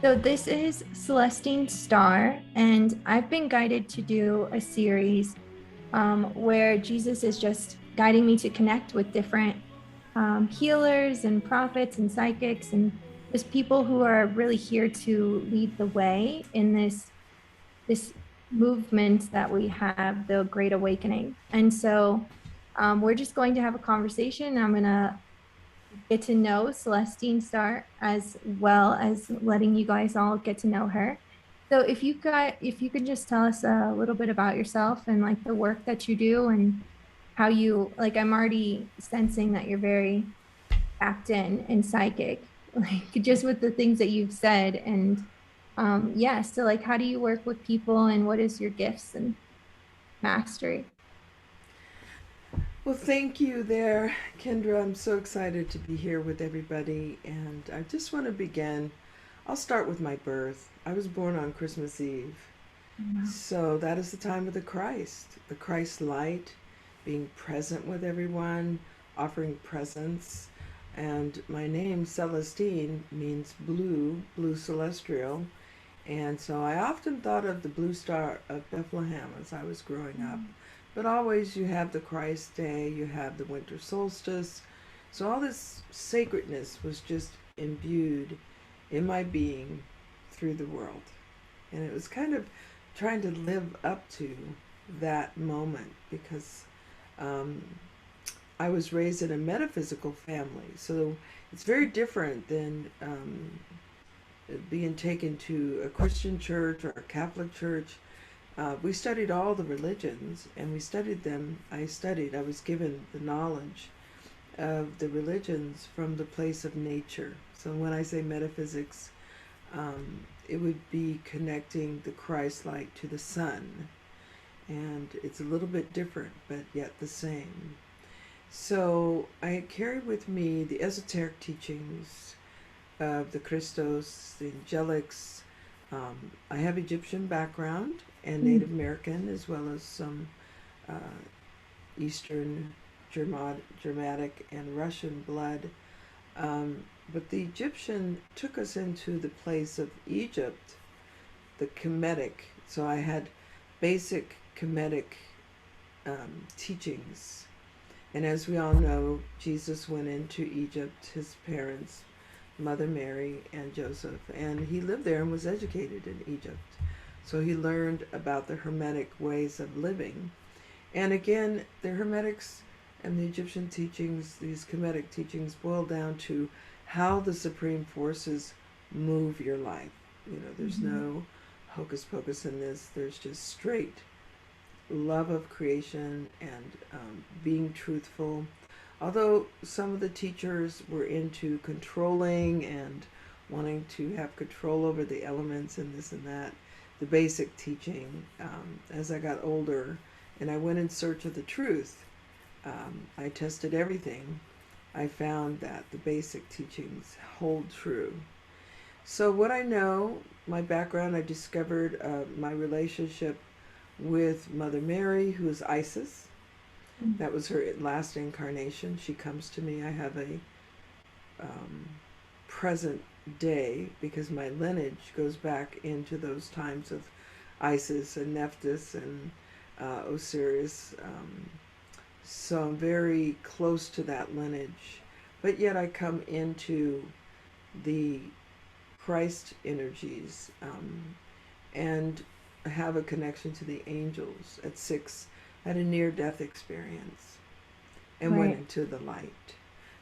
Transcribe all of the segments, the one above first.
So this is Celestine Star, and I've been guided to do a series where Jesus is just guiding me to connect with different healers and prophets and psychics and just people who are really here to lead the way in this movement that we have, the Great Awakening. And so we're just going to have a conversation. I'm going to get to know Celestine Star as well as letting you guys all get to know her. So if you could just tell us a little bit about yourself and like the work that you do and how you like I'm already sensing that you're very tapped in and psychic, like just with the things that you've said. And yeah, so like how do you work with people and what is your gifts and mastery? Well, thank you there, Kendra. I'm so excited to be here with everybody. And I just want to begin. I'll start with my birth. I was born on Christmas Eve. Wow. So that is the Christ light, being present with everyone, offering presents. And my name, Celestine, means blue, blue celestial. And so I often thought of the blue star of Bethlehem as I was growing up. But always you have the Christ Day, you have the winter solstice. So all this sacredness was just imbued in my being through the world. And it was kind of trying to live up to that moment because um, I was raised in a metaphysical family. So it's very different than being taken to a Christian church or a Catholic church. We studied all the religions and we studied them. I was given the knowledge of the religions from the place of nature. So when I say metaphysics, it would be connecting the Christ light to the sun. And it's a little bit different, but yet the same. So I carry with me the esoteric teachings of the Christos, the angelics. I have Egyptian background and Native American, as well as some uh, Eastern, Germanic, and Russian blood. But the Egyptian took us into the place of Egypt, the Kemetic. So I had basic Kemetic teachings. And as we all know, Jesus went into Egypt, his parents, Mother Mary and Joseph, and he lived there and was educated in Egypt. So he learned about the Hermetic ways of living. And again, the Hermetics and the Egyptian teachings, these Kemetic teachings, boil down to how the supreme forces move your life. You know, there's no hocus pocus in this. There's just straight love of creation and being truthful. Although some of the teachers were into controlling and wanting to have control over the elements and this and that, the basic teaching, as I got older and I went in search of the truth, I tested everything. I found that the basic teachings hold true. So, what I know, my background, I discovered my relationship with Mother Mary, who is Isis. That was her last incarnation. She comes to me. I have a um, present day because my lineage goes back into those times of Isis and Nephthys and Osiris. So I'm very close to that lineage. But yet I come into the Christ energies and have a connection to the angels. At 6, I had a near-death experience and went Right, into the light.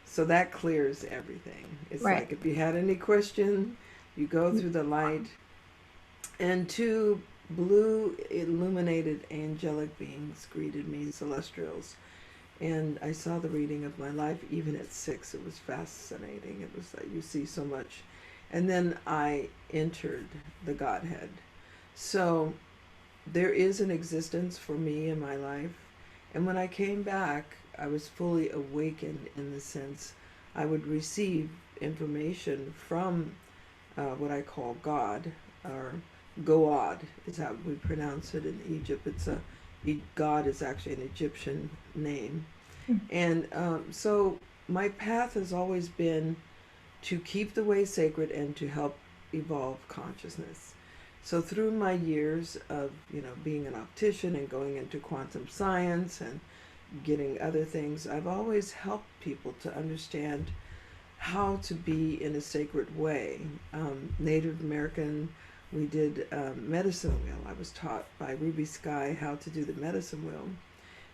So that clears everything. It's right. like if you had any question, you go through the light, and 2 blue illuminated angelic beings greeted me, celestials. And I saw the reading of my life even at 6. It was fascinating. It was like you see so much. And then I entered the Godhead. So there is an existence for me in my life. And when I came back, I was fully awakened in the sense I would receive information from what I call God, or Goad is how we pronounce it in Egypt. God is actually an Egyptian name. And so my path has always been to keep the way sacred and to help evolve consciousness. So through my years of, being an optician and going into quantum science and getting other things, I've always helped people to understand how to be in a sacred way. Native American, we did medicine wheel. I was taught by Ruby Sky how to do the medicine wheel,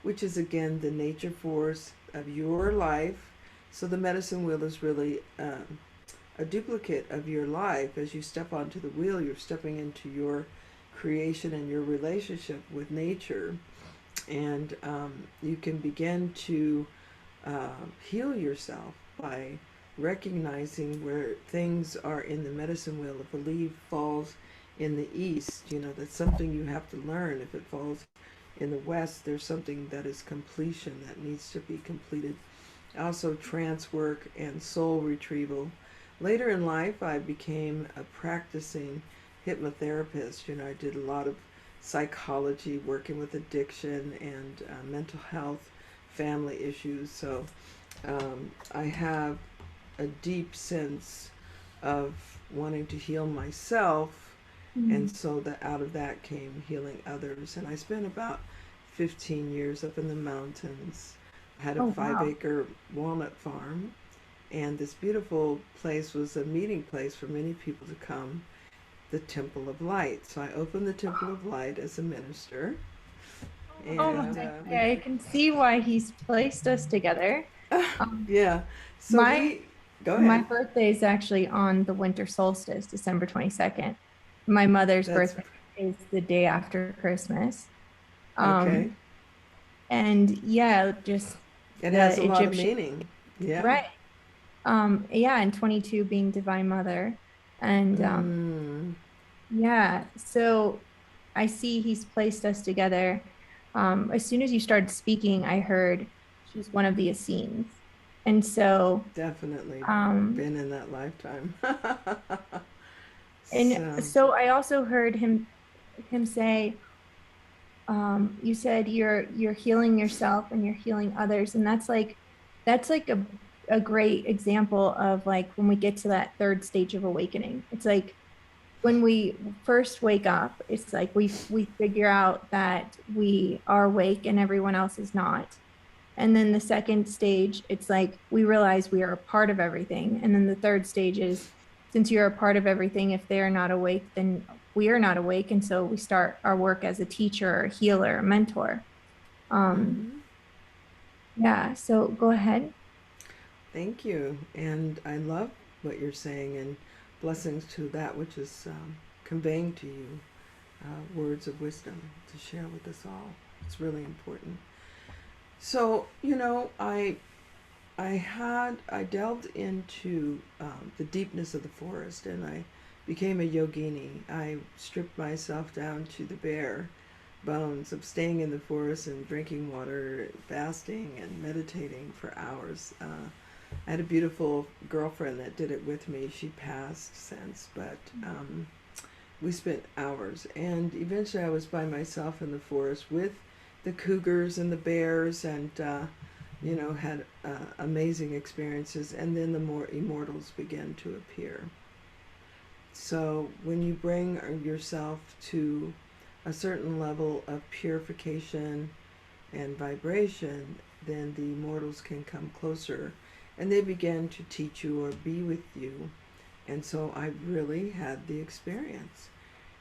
which is again the nature force of your life. So the medicine wheel is really a duplicate of your life. As you step onto the wheel, you're stepping into your creation and your relationship with nature. And you can begin to heal yourself by recognizing where things are in the medicine wheel. If a leaf falls in the east, that's something you have to learn. If it falls in the west, there's something that is completion that needs to be completed. Also trance work and soul retrieval. Later in life, I became a practicing hypnotherapist. I did a lot of psychology, working with addiction and mental health, family issues. So I have a deep sense of wanting to heal myself, and so that out of that came healing others. And I spent about 15 years up in the mountains. I had a 5-acre walnut farm, and this beautiful place was a meeting place for many people to come, the Temple of Light. So I opened the Temple of Light as a minister. And, I can see why he's placed us together. Yeah. So go ahead. My birthday is actually on the winter solstice, December 22nd. My mother's birthday is the day after Christmas. Okay. And yeah, just it has a lot of meaning. Yeah. Right. And 22 being Divine Mother. And yeah, so I see he's placed us together. As soon as you started speaking, I heard she's one of the Essenes. And so definitely been in that lifetime. And so I also heard him say, you said you're healing yourself and you're healing others. And that's like a great example of like when we get to that third stage of awakening. It's like when we first wake up, it's like we figure out that we are awake and everyone else is not. And then the second stage, it's like we realize we are a part of everything. And then the third stage is, since you're a part of everything, if they are not awake, then we are not awake. And so we start our work as a teacher, a healer, a mentor. Yeah, so go ahead. Thank you. And I love what you're saying, and blessings to that which is conveying to you words of wisdom to share with us all. It's really important. So, I delved into the deepness of the forest, and I became a yogini. I stripped myself down to the bare bones of staying in the forest and drinking water, fasting and meditating for hours. I had a beautiful girlfriend that did it with me. She passed since, but we spent hours. And eventually I was by myself in the forest with the cougars and the bears, and had amazing experiences. And then the more immortals began to appear. So when you bring yourself to a certain level of purification and vibration, then the immortals can come closer, and they begin to teach you or be with you. And so I really had the experience.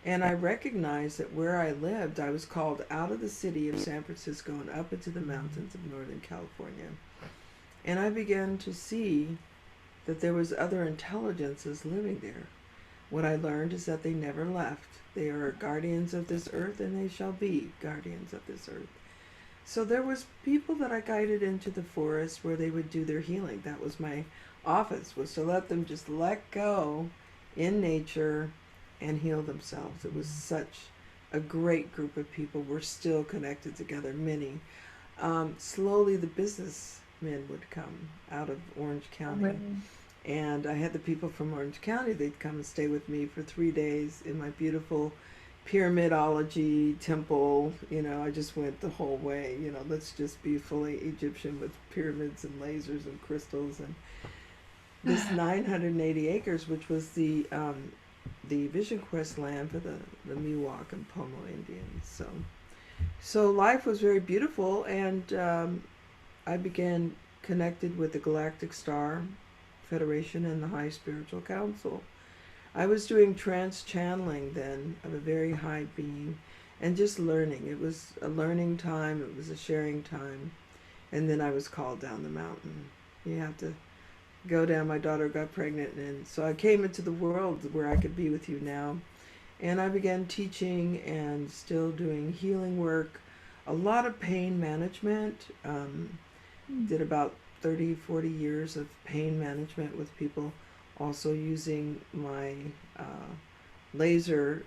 And I recognized that where I lived, I was called out of the city of San Francisco and up into the mountains of Northern California. And I began to see that there was other intelligences living there. What I learned is that they never left. They are guardians of this earth, and they shall be guardians of this earth. So there was people that I guided into the forest where they would do their healing. That was my office, was to let them just let go in nature and heal themselves. It was such a great group of people. We're still connected together, many. Slowly the businessmen would come out of Orange County. Really? And I had the people from Orange County, they'd come and stay with me for 3 days in my beautiful pyramidology temple. I just went the whole way. Let's just be fully Egyptian with pyramids and lasers and crystals. And this 980 acres, which was the the Vision Quest land for the Miwok and Pomo Indians. So life was very beautiful, and I began connected with the Galactic Star Federation and the High Spiritual Council. I was doing trance channeling then of a very high being and just learning. It was a learning time, it was a sharing time, and then I was called down the mountain. You have to go down. My daughter got pregnant, and so I came into the world where I could be with you now. And I began teaching and still doing healing work, a lot of pain management. Did about 30, 40 years of pain management with people, also using my laser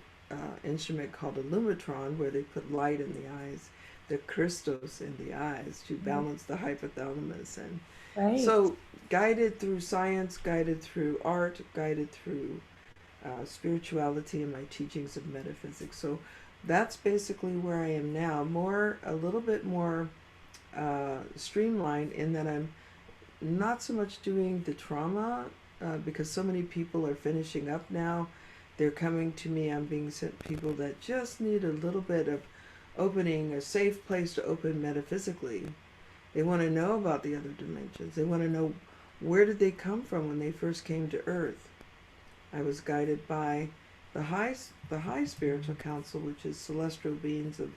instrument called a Lumitron, where they put light in the eyes, the crystals in the eyes to balance the hypothalamus. And so guided through science, guided through art, guided through spirituality and my teachings of metaphysics. So that's basically where I am now. A little bit more streamlined in that I'm not so much doing the trauma because so many people are finishing up now. They're coming to me. I'm being sent people that just need a little bit of opening, a safe place to open metaphysically. They want to know about the other dimensions. They want to know, where did they come from when they first came to Earth? I was guided by the high spiritual council, which is celestial beings of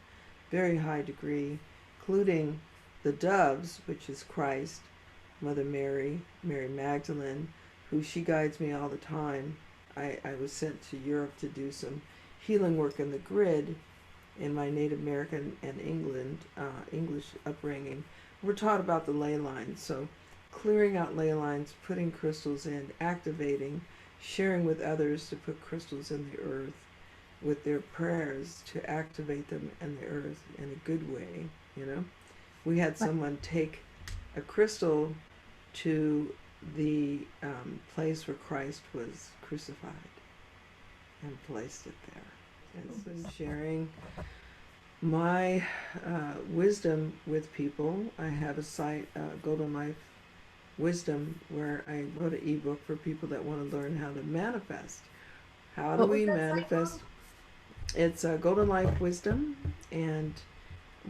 very high degree, including the doves, which is Christ, Mother Mary, Mary Magdalene, who she guides me all the time. I was sent to Europe to do some healing work in the grid in my Native American and English upbringing. We're taught about the ley lines, so clearing out ley lines, putting crystals in, activating, sharing with others to put crystals in the earth with their prayers to activate them in the earth in a good way, you know. We had someone take a crystal to the place where Christ was crucified and placed it there. And so sharing my wisdom with people. I have a site, Golden Life Wisdom, where I wrote an ebook for people that want to learn how to manifest. How do we manifest? It's Golden Life Wisdom, and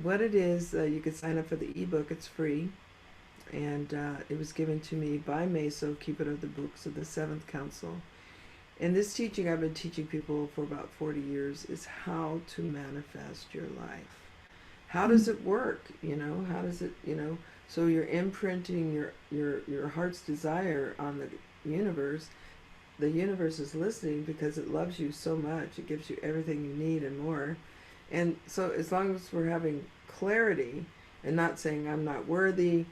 what it is, you can sign up for the ebook. It's free, and it was given to me by Meso, Keeper of the Books of the Seventh Council. And this teaching I've been teaching people for about 40 years is how to manifest your life. How does it work? You know, how does it, you know, so you're imprinting your heart's desire on the universe. The universe is listening because it loves you so much. It gives you everything you need and more. And so as long as we're having clarity and not saying I'm not worthy,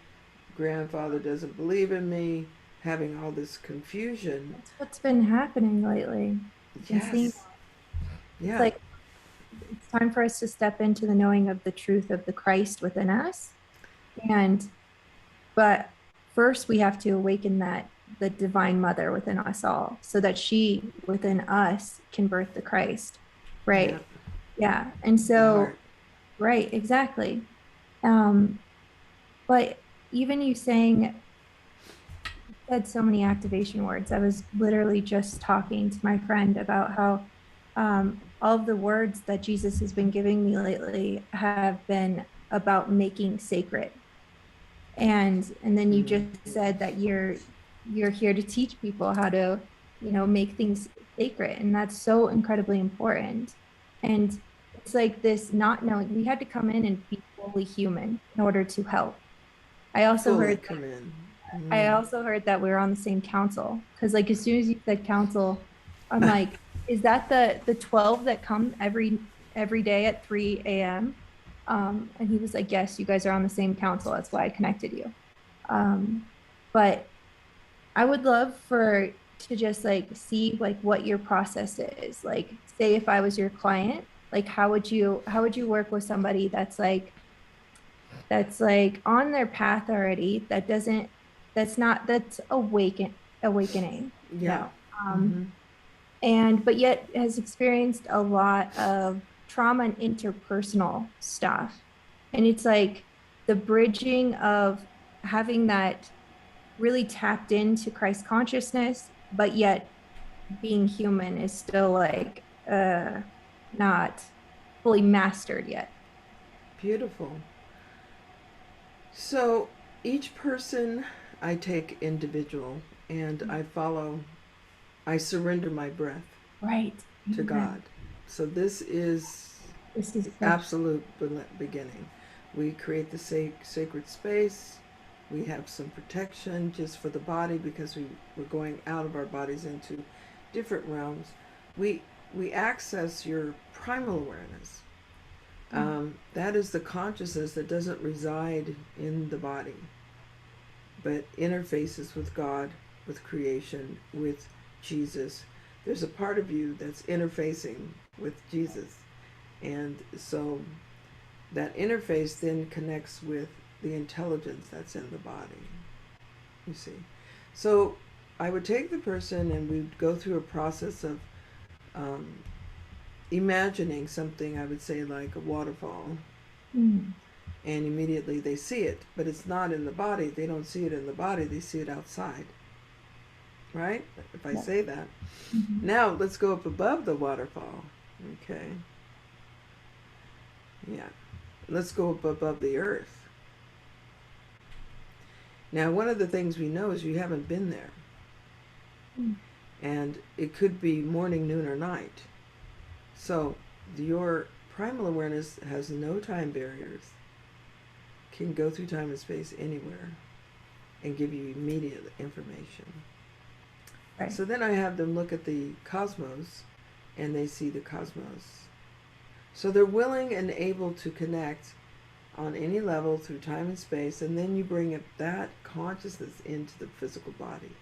grandfather doesn't believe in me, having all this confusion. That's what's been happening lately. Yes. Yeah. It's like it's time for us to step into the knowing of the truth of the Christ within us. But first we have to awaken the divine mother within us all, so that she within us can birth the Christ. Right. Yeah. And so, right, exactly. But even you saying, said so many activation words. I was literally just talking to my friend about how all of the words that Jesus has been giving me lately have been about making sacred. And then you just said that you're here to teach people how to, you know, make things sacred, and that's so incredibly important. And it's like this not knowing, we had to come in and be fully human in order to help. I also heard that we were on the same council, because like as soon as you said council, I'm like, is that the 12 that come every day at 3 a.m.? And he was like, yes, you guys are on the same council. That's why I connected you. But I would love to just like see like what your process is. Like, say if I was your client, like how would you work with somebody that's like on their path already, that's awakening. Yeah. But yet has experienced a lot of trauma and interpersonal stuff. And it's like the bridging of having that really tapped into Christ consciousness, but yet being human is still like not fully mastered yet. Beautiful. So each person I take individual, and I surrender my breath Right. to Amen. God. So this is This is the such absolute beginning. We create the sacred space. We have some protection just for the body because we're going out of our bodies into different realms. We, we access your primal awareness. That is the consciousness that doesn't reside in the body, but interfaces with God, with creation, with Jesus. There's a part of you that's interfacing with Jesus. And so that interface then connects with the intelligence that's in the body, you see. So I would take the person and we'd go through a process of um, imagining something, I would say like a waterfall, mm, and immediately they see it, but it's not in the body. They don't see it in the body, they see it outside, right? If I yeah. say that. Mhm. Now let's go up above the waterfall. Okay. Yeah. Let's go up above the earth. Now, one of the things we know is you haven't been there. Mm. And it could be morning, noon, or night. So your primal awareness has no time barriers, can go through time and space anywhere, and give you immediate information. Right. So then I have them look at the cosmos, and they see the cosmos. So they're willing and able to connect on any level through time and space, and then you bring up that consciousness into the physical body.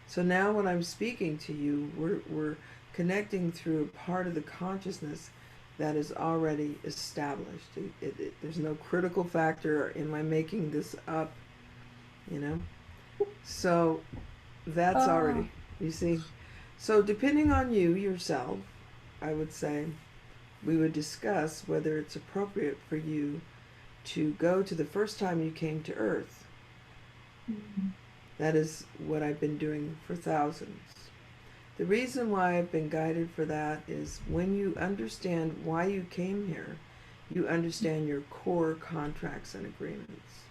So now when I'm speaking to you, we're connecting through a part of the consciousness that is already established. There's no critical factor, or am I making this up, you know? So that's Oh, already, you see. So depending on you yourself, I would say we would discuss whether it's appropriate for you to go to the first time you came to Earth. mm, That is what I've been doing for thousands. The reason why I've been guided for that is when you understand why you came here, you understand your core contracts and agreements.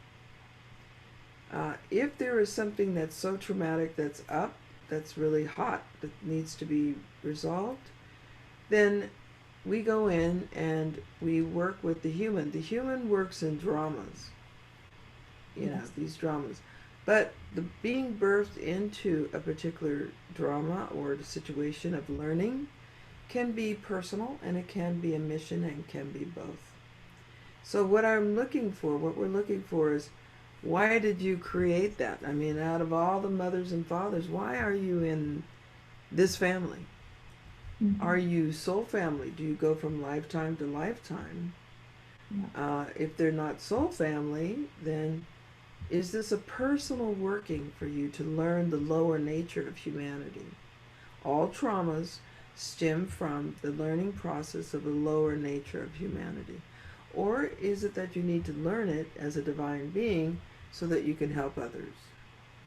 If there is something that's so traumatic that's up, that's really hot, that needs to be resolved, then we go in and we work with the human. The human works in dramas, yes. these dramas. But the being birthed into a particular drama or the situation of learning can be personal, and it can be a mission, and can be both. So what we're looking for is, why did you create that? I mean, out of all the mothers and fathers, why are you in this family? Are Mhm. you soul family? Do you go from lifetime to lifetime? Yeah. If they're not soul family, then is this a personal working for you to learn the lower nature of humanity? All traumas stem from the learning process of the lower nature of humanity. Or is it that you need to learn it as a divine being so that you can help others?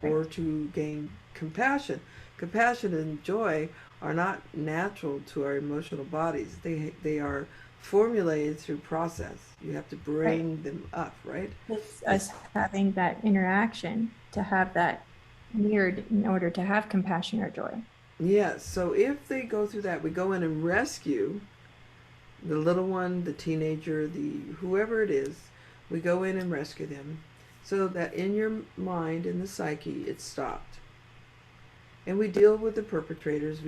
Or Right. to gain compassion? Compassion and joy are not natural to our emotional bodies. They are formulated through process. You have to Right. bring them up, right? It's This us having that interaction to have that mirrored in order to have compassion or joy. Yes, so if they go through that, we go in and rescue the little one, the teenager, the whoever it is. We go in and rescue them so that in your mind, in the psyche, it's stopped. And we deal with the perpetrators,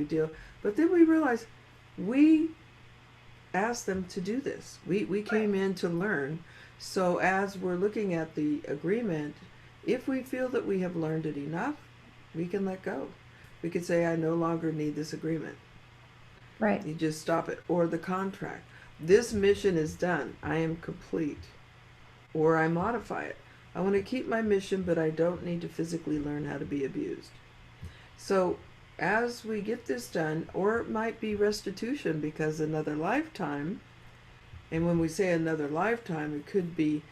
but then we realize we asked them to do this. We came in to learn. So as we're looking at the agreement, if we feel that we have learned it enough, we can let go. We could say, I no longer need this agreement. Right. You just stop it. Or the contract. This mission is done. I am complete. Or I modify it. I want to keep my mission, but I don't need to physically learn how to be abused. So as we get this done, or it might be restitution because another lifetime, and when we say another lifetime, it could be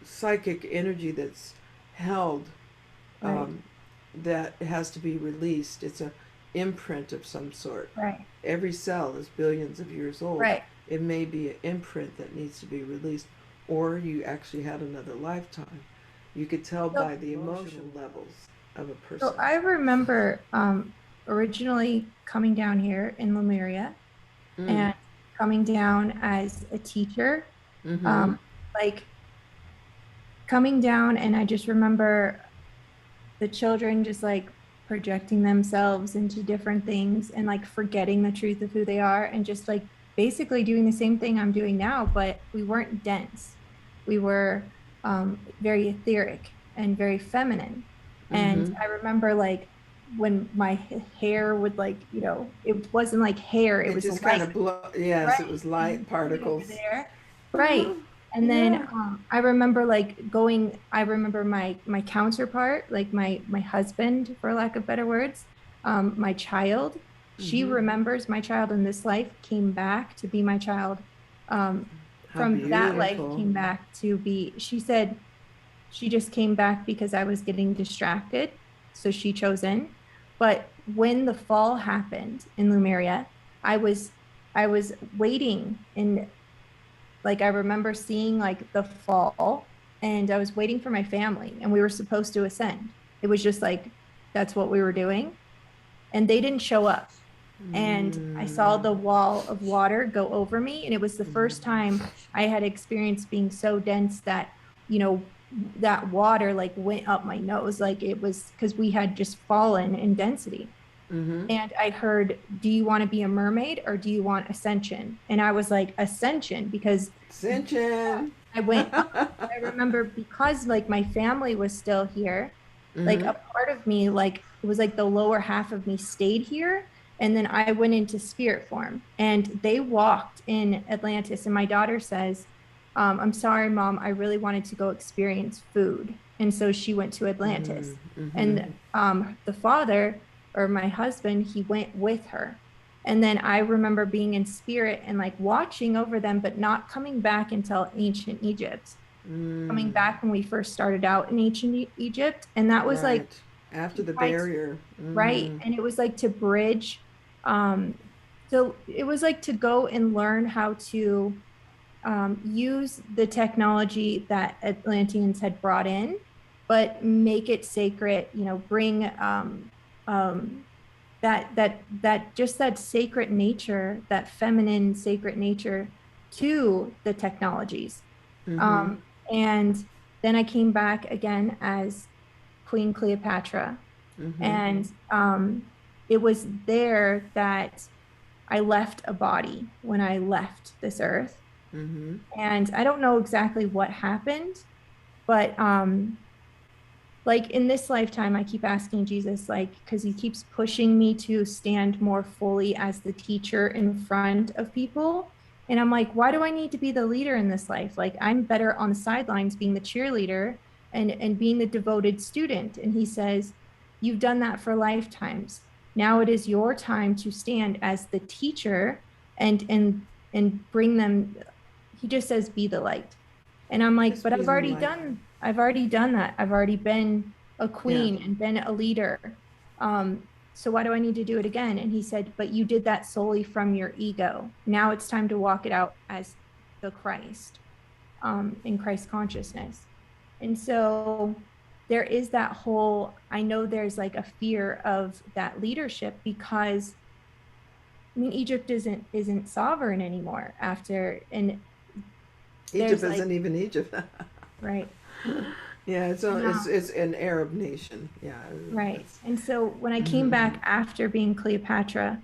psychic energy that's held Right. um, that has to be released. It's a imprint of some sort. Right. Every cell is billions of years old. Right. It may be an imprint that needs to be released, or you actually had another lifetime. You could tell So, by the emotional levels of a so person. I remember originally coming down here in Lemuria Mm. and coming down as a teacher, Mm-hmm. um, like coming down, and I just remember the children just like projecting themselves into different things and like forgetting the truth of who they are and just like basically doing the same thing I'm doing now, but we weren't dense. We were very etheric and very feminine. And Mm-hmm. I remember like when my hair would like, it wasn't like hair, it It was just kind light, of yes, it right? was You light can see it over particles. there. Uh-huh. Right. And then Yeah. I remember like going, I remember my counterpart, like my husband, for lack of better words, my child. She Mm-hmm. remembers my child in this life, came back to be my child. Um, How from that life, beautiful. came back to be, she said she just came back because I was getting distracted. So she chose in. But when the fall happened in Lumeria, I was I was waiting and like I remember seeing like the fall and I was waiting for my family and we were supposed to ascend. It was just like that's what we were doing and they didn't show up. And I saw Mm. the wall of water go over me and it was the first time I had experienced being so dense that, you know, that water like went up my nose like it was because we had just fallen in density. Mm-hmm. And I heard, do you want to be a mermaid or do you want ascension? And I was like, ascension, because Ascension. I went up. I remember because like my family was still here, like Mm-hmm. a part of me, like it was like the lower half of me stayed here. And then I went into spirit form and they walked in Atlantis. And my daughter says, I'm sorry, mom, I really wanted to go experience food. And so she went to Atlantis. Mm-hmm. And the father or my husband, he went with her. And then I remember being in spirit and like watching over them, but not coming back until ancient Egypt, coming Mm. back when we first started out in ancient Egypt. And that was like Right. After to the try to, barrier. right. Mm-hmm. And it was like to bridge. Um, so it was like to go and learn how to use the technology that Atlanteans had brought in, but make it sacred, bring um, that just that sacred nature, that feminine sacred nature to the technologies. Mm-hmm. And then I came back again as Queen Cleopatra. Mm-hmm. And it was there that I left a body when I left this earth. Mm-hmm. And I don't know exactly what happened, but like in this lifetime, I keep asking Jesus, like, because he keeps pushing me to stand more fully as the teacher in front of people. And I'm like, why do I need to be the leader in this life? Like, I'm better on the sidelines being the cheerleader and being the devoted student. And he says, you've done that for lifetimes. Now it is your time to stand as the teacher and bring them. He just says, be the light. And I'm like, Just but be the light. I've already done that. I've already been a Yeah. queen and been a leader. So why do I need to do it again? And he said, but you did that solely from your ego. Now it's time to walk it out as the Christ, in Christ consciousness. And so there is that whole, I know there's like a fear of that leadership because I mean Egypt isn't sovereign anymore after and Egypt there's like isn't even Egypt. right. Yeah, it's, And it's an Arab nation. Yeah. right. That's, And so when I came mm-hmm. back after being Cleopatra,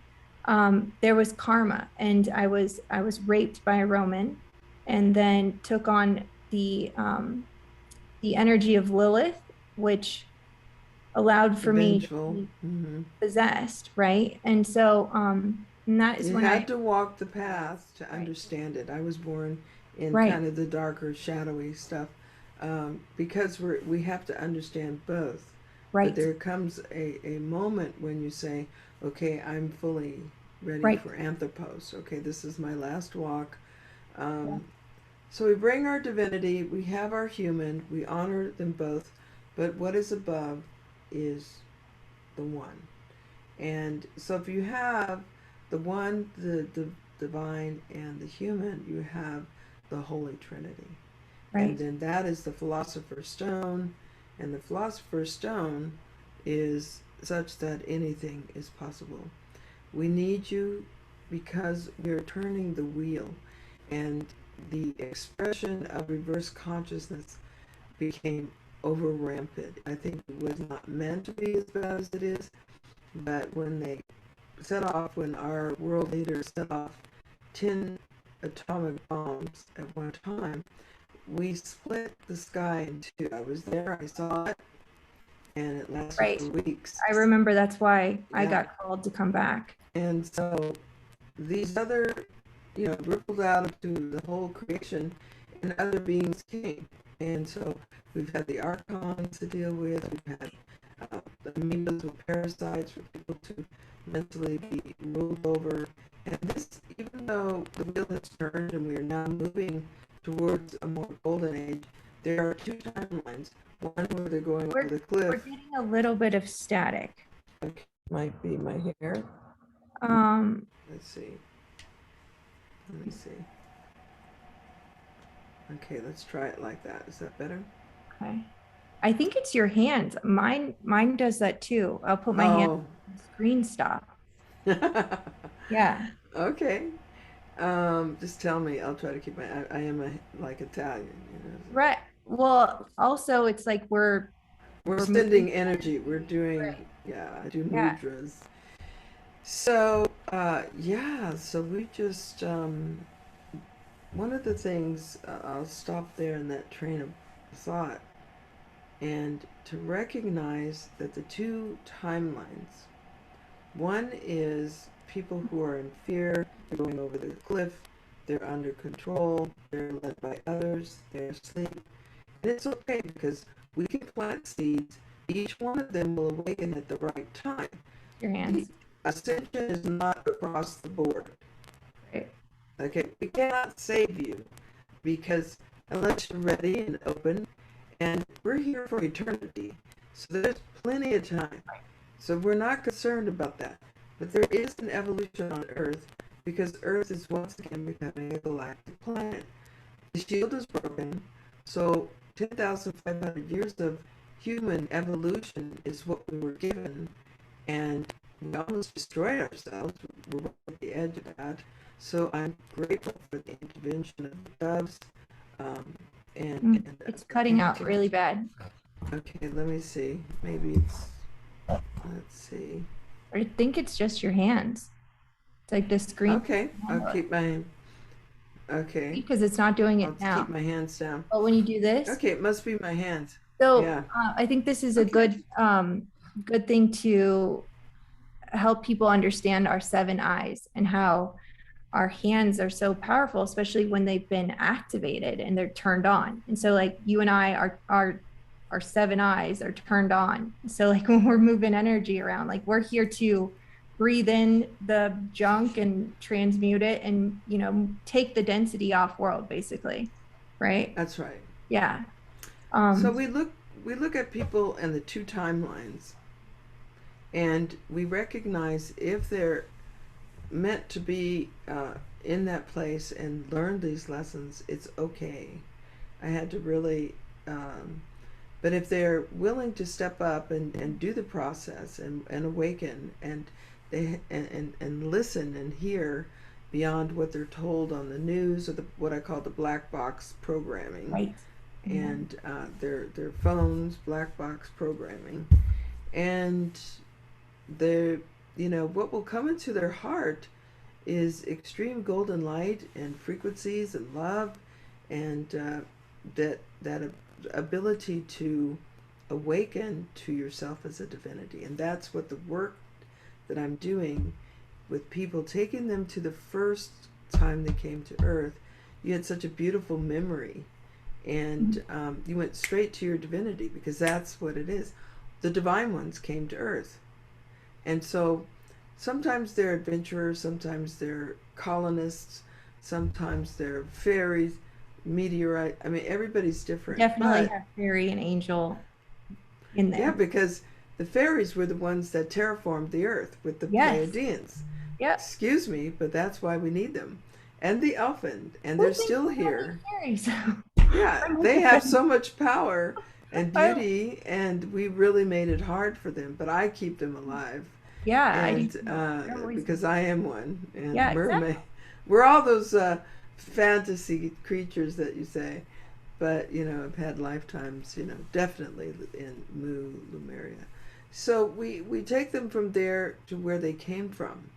there was karma, and I was raped by a Roman, and then took on the energy of Lilith, which allowed The for me to vengeful. be Mm-hmm. possessed, right? And so and that is You when I had to walk the path to right, understand it. I was born in right, kind of the darker, shadowy stuff because we have to understand both. But right, there comes a moment when you say, okay, I'm fully ready right. for Anthropos. Okay, this is my last walk. Yeah. Um, so we bring our divinity, we have our human, we honor them both, but what is above is the one. And so if you have the one, the divine, and the human, you have the Holy Trinity. And Right. then that is the Philosopher's Stone. And the Philosopher's Stone is such that anything is possible. We need you because we're turning the wheel. And the expression of reverse consciousness became over rampant. I think it was not meant to be as bad as it is, but when our world leaders set off 10 atomic bombs at one time, we split the sky in two. I was there, I saw it, and it lasted Right. for weeks. I remember that's why I Yeah. got called to come back. And so these other, rippled out into the whole creation, and other beings came. And so we've had the archons to deal with, we've had the amoebas with parasites for people to mentally be ruled over. And this, even though the wheel has turned and we are now moving towards a more golden age, there are two timelines. One where they're going over the cliff. We're getting a little bit of static. Okay, might be my hair. Let's see. Let me see. Okay, let's try it like that. Is that better? Okay. I think it's your hands. Mine does that too. I'll put my hand on the screen stop. Yeah. Okay. Just tell me. I'll try to keep my. I am like Italian, Right. Well, also it's like we're sending energy. We're doing. Right. Yeah, I do Yeah. mudras. So yeah. So we just one of the things, I'll stop there in that train of thought, and to recognize that the two timelines. One is people who are in fear, they're going over the cliff, they're under control, they're led by others, they're asleep. And it's okay because we can plant seeds. Each one of them will awaken at the right time. Your hands. The ascension is not across the board. Right. Okay, we cannot save you because unless you're ready and open, and we're here for eternity. So there's plenty of time. So we're not concerned about that. But there is an evolution on Earth because Earth is once again becoming a galactic planet. The shield is broken, so 10,500 years of human evolution is what we were given, and we almost destroyed ourselves. We're right at the edge of that. So I'm grateful for the intervention of the doves. And It's cutting out really bad. Okay, let me see. Maybe it's, let's see. I think it's just your hands. It's like the screen. Okay, I'll keep my, okay. Because it's not doing it I'll now. keep my hands down. But when you do this. Okay, it must be my hands. So Yeah. I think this is a good thing to help people understand our seven eyes and how our hands are so powerful, especially when they've been activated and they're turned on. And so like you and I our seven eyes are turned on. So like when we're moving energy around, like we're here to breathe in the junk and transmute it and, take the density off world basically. Right? That's right. Yeah. So we look at people and the two timelines, and we recognize if they're meant to be in that place and learn these lessons, it's okay. I had to really, but if they're willing to step up and do the process and awaken and and listen and hear beyond what they're told on the news or what I call the black box programming. Right. And their phones, black box programming, and what will come into their heart is extreme golden light and frequencies and love, and that ability to awaken to yourself as a divinity. And that's what the work that I'm doing with people, taking them to the first time they came to Earth. You had such a beautiful memory, and you went straight to your divinity because that's what it is. The divine ones came to Earth. And so sometimes they're adventurers, sometimes they're colonists, sometimes they're fairies, everybody's different. Definitely have fairy and angel in there. Yeah, because The fairies were the ones that terraformed the earth with the Yes. Pleiadians. Yep. Excuse me, but that's why we need them. And the elfin, and Who they're thinks still we don't need here. fairies? Yeah, I'm they like, have so much power and I, beauty, and we really made it hard for them. But I keep them alive, yeah, I do and too. They're always because I am one, and yeah, mermaid. exactly. We're all those fantasy creatures that you say, but I've had lifetimes, definitely in Mu Lumeria. So we take them from there to where they came from.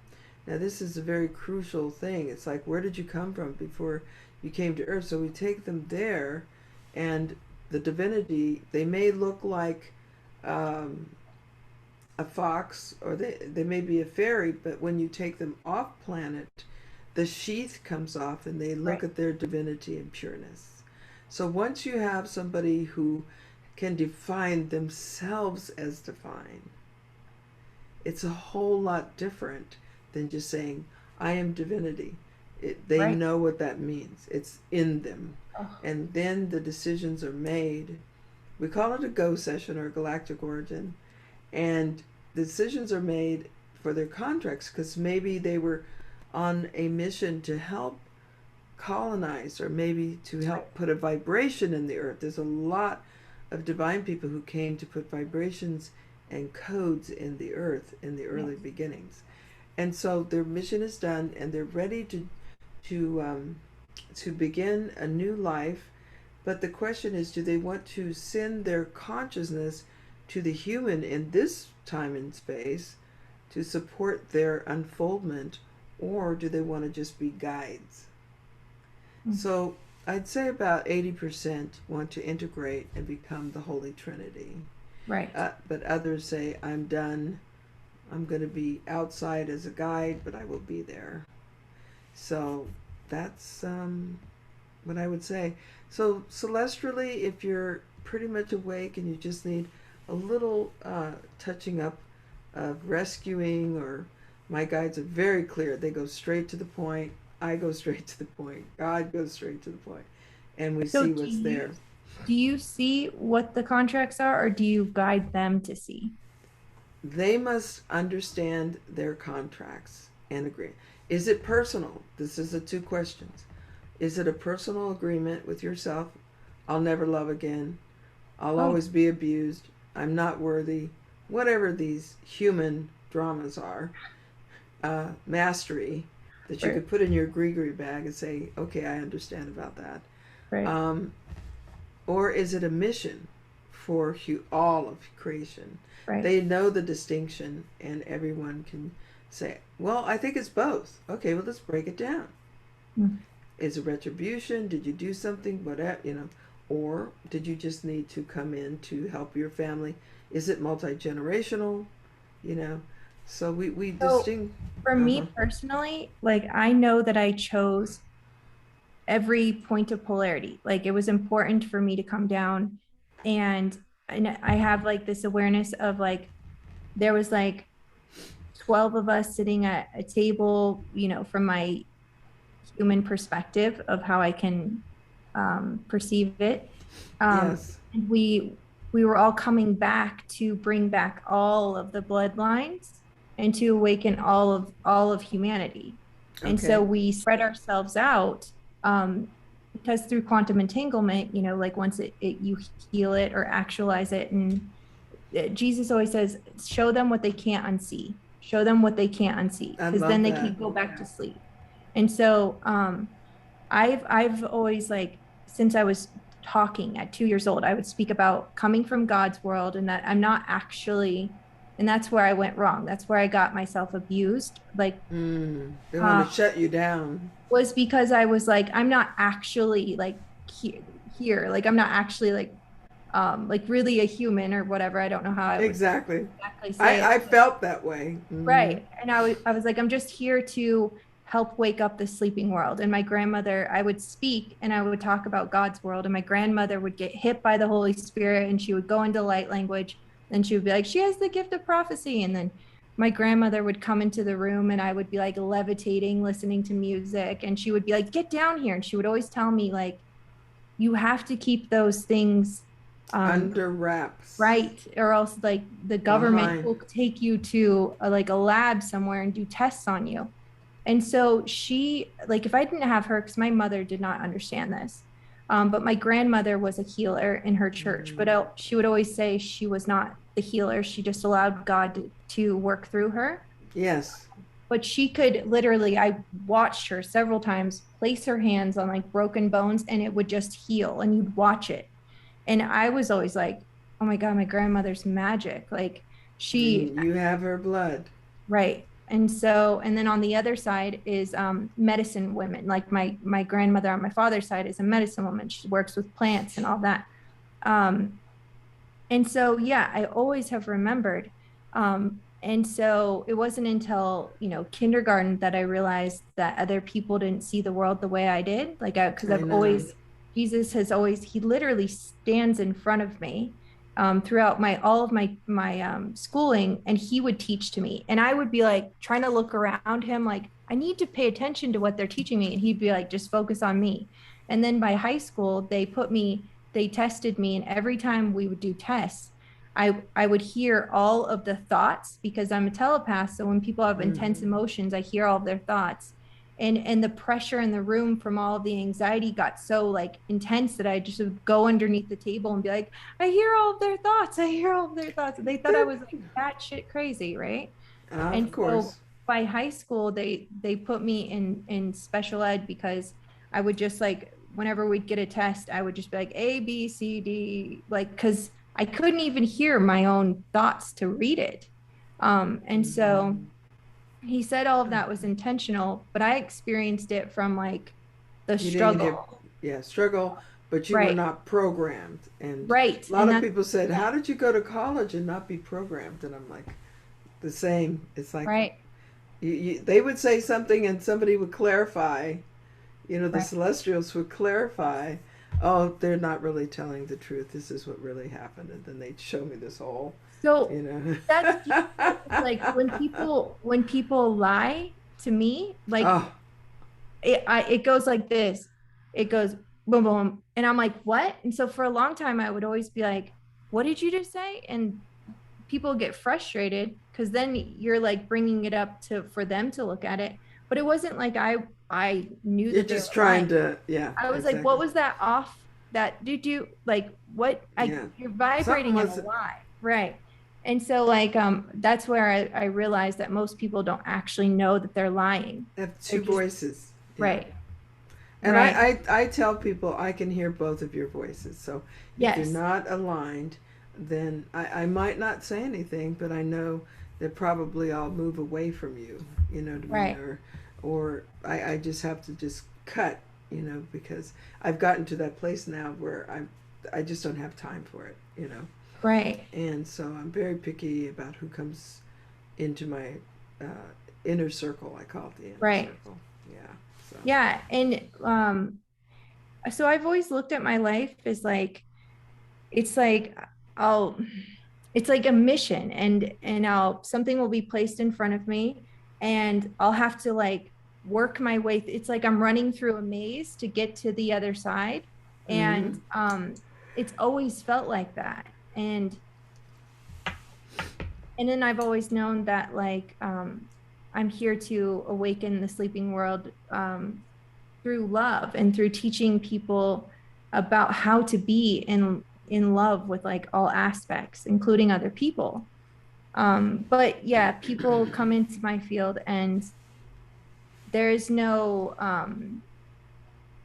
Now this is a very crucial thing. It's like, where did you come from before you came to Earth? So we take them there, and the divinity, they may look like um, a fox, or they may be a fairy, but when you take them off planet, the sheath comes off and they look Right. at their divinity and pureness. So once you have somebody who can define themselves as divine, it's a whole lot different than just saying, I am divinity. They Right. know what that means, it's in them. Oh, And then the decisions are made. We call it a go session or galactic origin. And the decisions are made for their contracts because maybe they were on a mission to help colonize, or maybe to that's right. help put a vibration in the earth. There's a lot of divine people who came to put vibrations and codes in the earth in the early Yes. beginnings. And so their mission is done, and they're ready to to begin a new life. But the question is, do they want to send their consciousness to the human in this time and space to support their unfoldment, or do they want to just be guides? Mm. So I'd say about 80% want to integrate and become the Holy Trinity. Right. But others say, I'm done. I'm going to be outside as a guide, but I will be there. So that's what I would say. So, celestially, if you're pretty much awake and you just need a little touching up of rescuing, or my guides are very clear, they go straight to the point. I go straight to the point. God goes straight to the point, and we So see what's there. do you see what the contracts are, or do you guide them to see? They must understand their contracts and agree. Is it personal? This is the two questions. Is it a personal agreement with yourself? I'll never love again. I'll Oh, always be abused. I'm not worthy. Whatever these human dramas are, mastery that you right. could put in your Grigri bag and say, okay, I understand about that. Right. Um, or is it a mission for all of creation? Right. They know the distinction, and everyone can say, well, I think it's both. Okay, well, let's break it down. Mm. Is it retribution? Did you do something? Whatever. Or did you just need to come in to help your family? Is it multi-generational? You know, so we So distinguish. for Uh-huh. me personally, like I know that I chose every point of polarity. Like it was important for me to come down, and I have like this awareness of like there was like 12 of us sitting at a table, from my human perspective of how I can perceive it. Yes. And we were all coming back to bring back all of the bloodlines and to awaken all of humanity. And so Okay. we spread ourselves out, because through quantum entanglement, like once you heal it or actualize it, and Jesus always says, show them what they can't unsee. Show them what they can't unsee, I because then love they that. can go back to sleep. And so I've always like since I was talking at 2 years old, I would speak about coming from God's world and that I'm not actually, and that's where I went wrong. That's where I got myself abused. Like They want to uh shut you down. was because I was like, I'm not actually like here. Like I'm not actually like really a human or whatever. I don't know how I would Exactly. exactly say I it. felt that way. Right. And I was like, I'm just here to help wake up the sleeping world. And my grandmother, I would speak and I would talk about God's world. And my grandmother would get hit by the Holy Spirit and she would go into light language. And she would be like, she has the gift of prophecy. And then my grandmother would come into the room and I would be like levitating, listening to music. And she would be like, get down here. And she would always tell me, like, you have to keep those things Under wraps. Right. Or else like the government Behind. will take you to like a lab somewhere and do tests on you. And so she, like, if I didn't have her, because my mother did not understand this, but my grandmother was a healer in her church, but she would always say she was not the healer. She just allowed God to work through her. Yes. But she could literally, I watched her several times place her hands on like broken bones and it would just heal and you'd watch it. And I was always like, oh my God, my grandmother's magic. Like she, You have her blood. right. And so, and then on the other side is medicine women. Like my grandmother on my father's side is a medicine woman. She works with plants and all that. Um, and so, yeah, I always have remembered. And so it wasn't until, kindergarten that I realized that other people didn't see the world the way I did. Because I I've know. always, Jesus has always, he literally stands in front of me throughout all of my schooling, and he would teach to me. And I would be like trying to look around him, like, I need to pay attention to what they're teaching me. And he'd be like, just focus on me. And then by high school, they tested me, and every time we would do tests, I would hear all of the thoughts because I'm a telepath. So when people have intense emotions, I hear all of their thoughts. And the pressure in the room from all of the anxiety got so like intense that I just would go underneath the table and be like, I hear all of their thoughts. I hear all of their thoughts. They thought I was like batshit crazy, right? Of And so course. by high school, they put me in special ed because I would just like whenever we'd get a test, I would just be like A, B, C, D, like because I couldn't even hear my own thoughts to read it. And so he said all of that was intentional, but I experienced it from like the You didn't struggle. get, yeah, struggle, but you were Right. not programmed. And Right. a lot And of that's people said, how did you go to college and not be programmed? And I'm like, the same. It's like, right. they would say something and somebody would clarify, the Right. celestials would clarify, oh, they're not really telling the truth. This is what really happened. And then they'd show me this whole, you So that's know. like when people lie to me, like Oh, it goes like this. It goes boom boom, and I'm like, what? And so for a long time, I would always be like, what did you just say? And people get frustrated because then you're like bringing it up to for them to look at it. But it wasn't like I knew you're that they were just trying lying. to, yeah, I was like, what exactly. was that off? That did you like what? Yeah. You're Something vibrating in a was, lie, right? And so like that's where I realized that most people don't actually know that they're lying. have They're two just voices. Yeah. right, And right, I tell people I can hear both of your voices. So if you're yes, not aligned, then I might not say anything, but I know that probably I'll move away from you, you know what I mean? right, Or I just have to just cut, because I've gotten to that place now where I just don't have time for it. right, And so I'm very picky about who comes into my inner circle. I call it the inner right. circle. Yeah. So. Yeah, and so I've always looked at my life as like it's like I'll it's like a mission, and I'll something will be placed in front of me and I'll have to like work my way. It's like I'm running through a maze to get to the other side. Mm-hmm. And it's always felt like that. And then I've always known that like I'm here to awaken the sleeping world through love and through teaching people about how to be in love with like all aspects, including other people. But yeah, people come into my field and there's no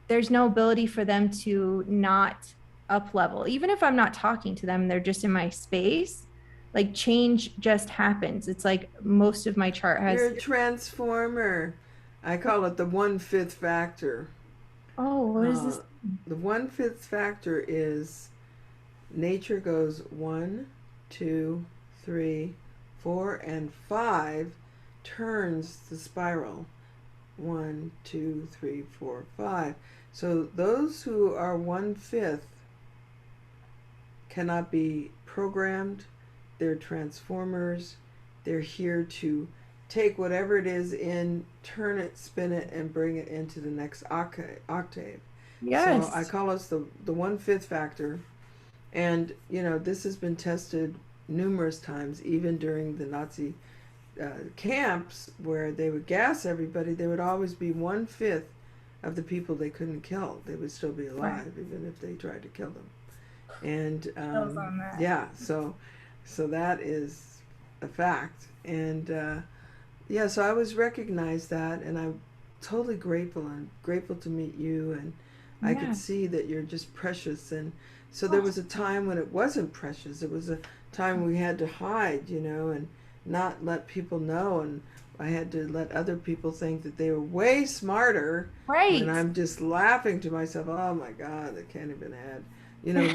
there's no ability for them to not up level. Even if I'm not talking to them, they're just in my space. Like change just happens. It's like most of my chart You're has. a transformer. I call it the 1/5 factor. Oh, what is Uh, this? the 1/5 factor is nature goes 1, 2, 3, 4, and 5 turns the spiral. 1, 2, 3, 4, 5. So those who are 1/5 cannot be programmed. They're transformers. They're here to take whatever it is in, turn it, spin it, and bring it into the next octave. So I Yes. call us the 1/5 factor, And, this has been tested numerous times, even during the Nazi camps where they would gas everybody. There would always be 1/5 of the people they couldn't kill. They would still be Right. alive, even if they tried to kill them. And Chills on that. yeah, so that is a fact. And yeah, so I always recognized that, and I'm totally grateful. I'm grateful to meet you, and I could Yeah. see that you're just precious. And so there Oh, was a time when it wasn't precious. It was a time we had to hide, and not let people know. And I had to let other people think that they were way smarter when right. I'm just laughing to myself, oh my God, I can't even add,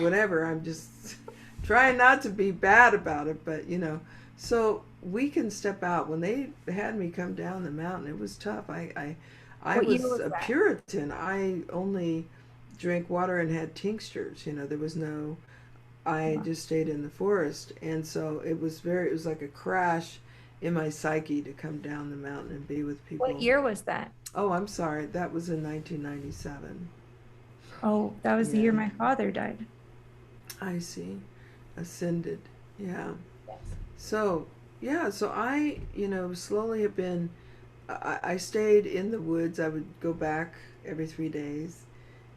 whatever. I'm just trying not to be bad about it, but so we can step out. When they had me come down the mountain, it was tough. I What year was was a that? Puritan. I only drank water and had tinctures. There was no, I Wow. just stayed in the forest. And so it was like a crash in my psyche to come down the mountain and be with What people. year was that? Oh, I'm sorry. That was in 1997. Oh, that was the year Yeah, my father died. I see. Ascended. Yeah. Yes. So, yeah, so I, slowly have been, I stayed in the woods. I would go back every 3 days.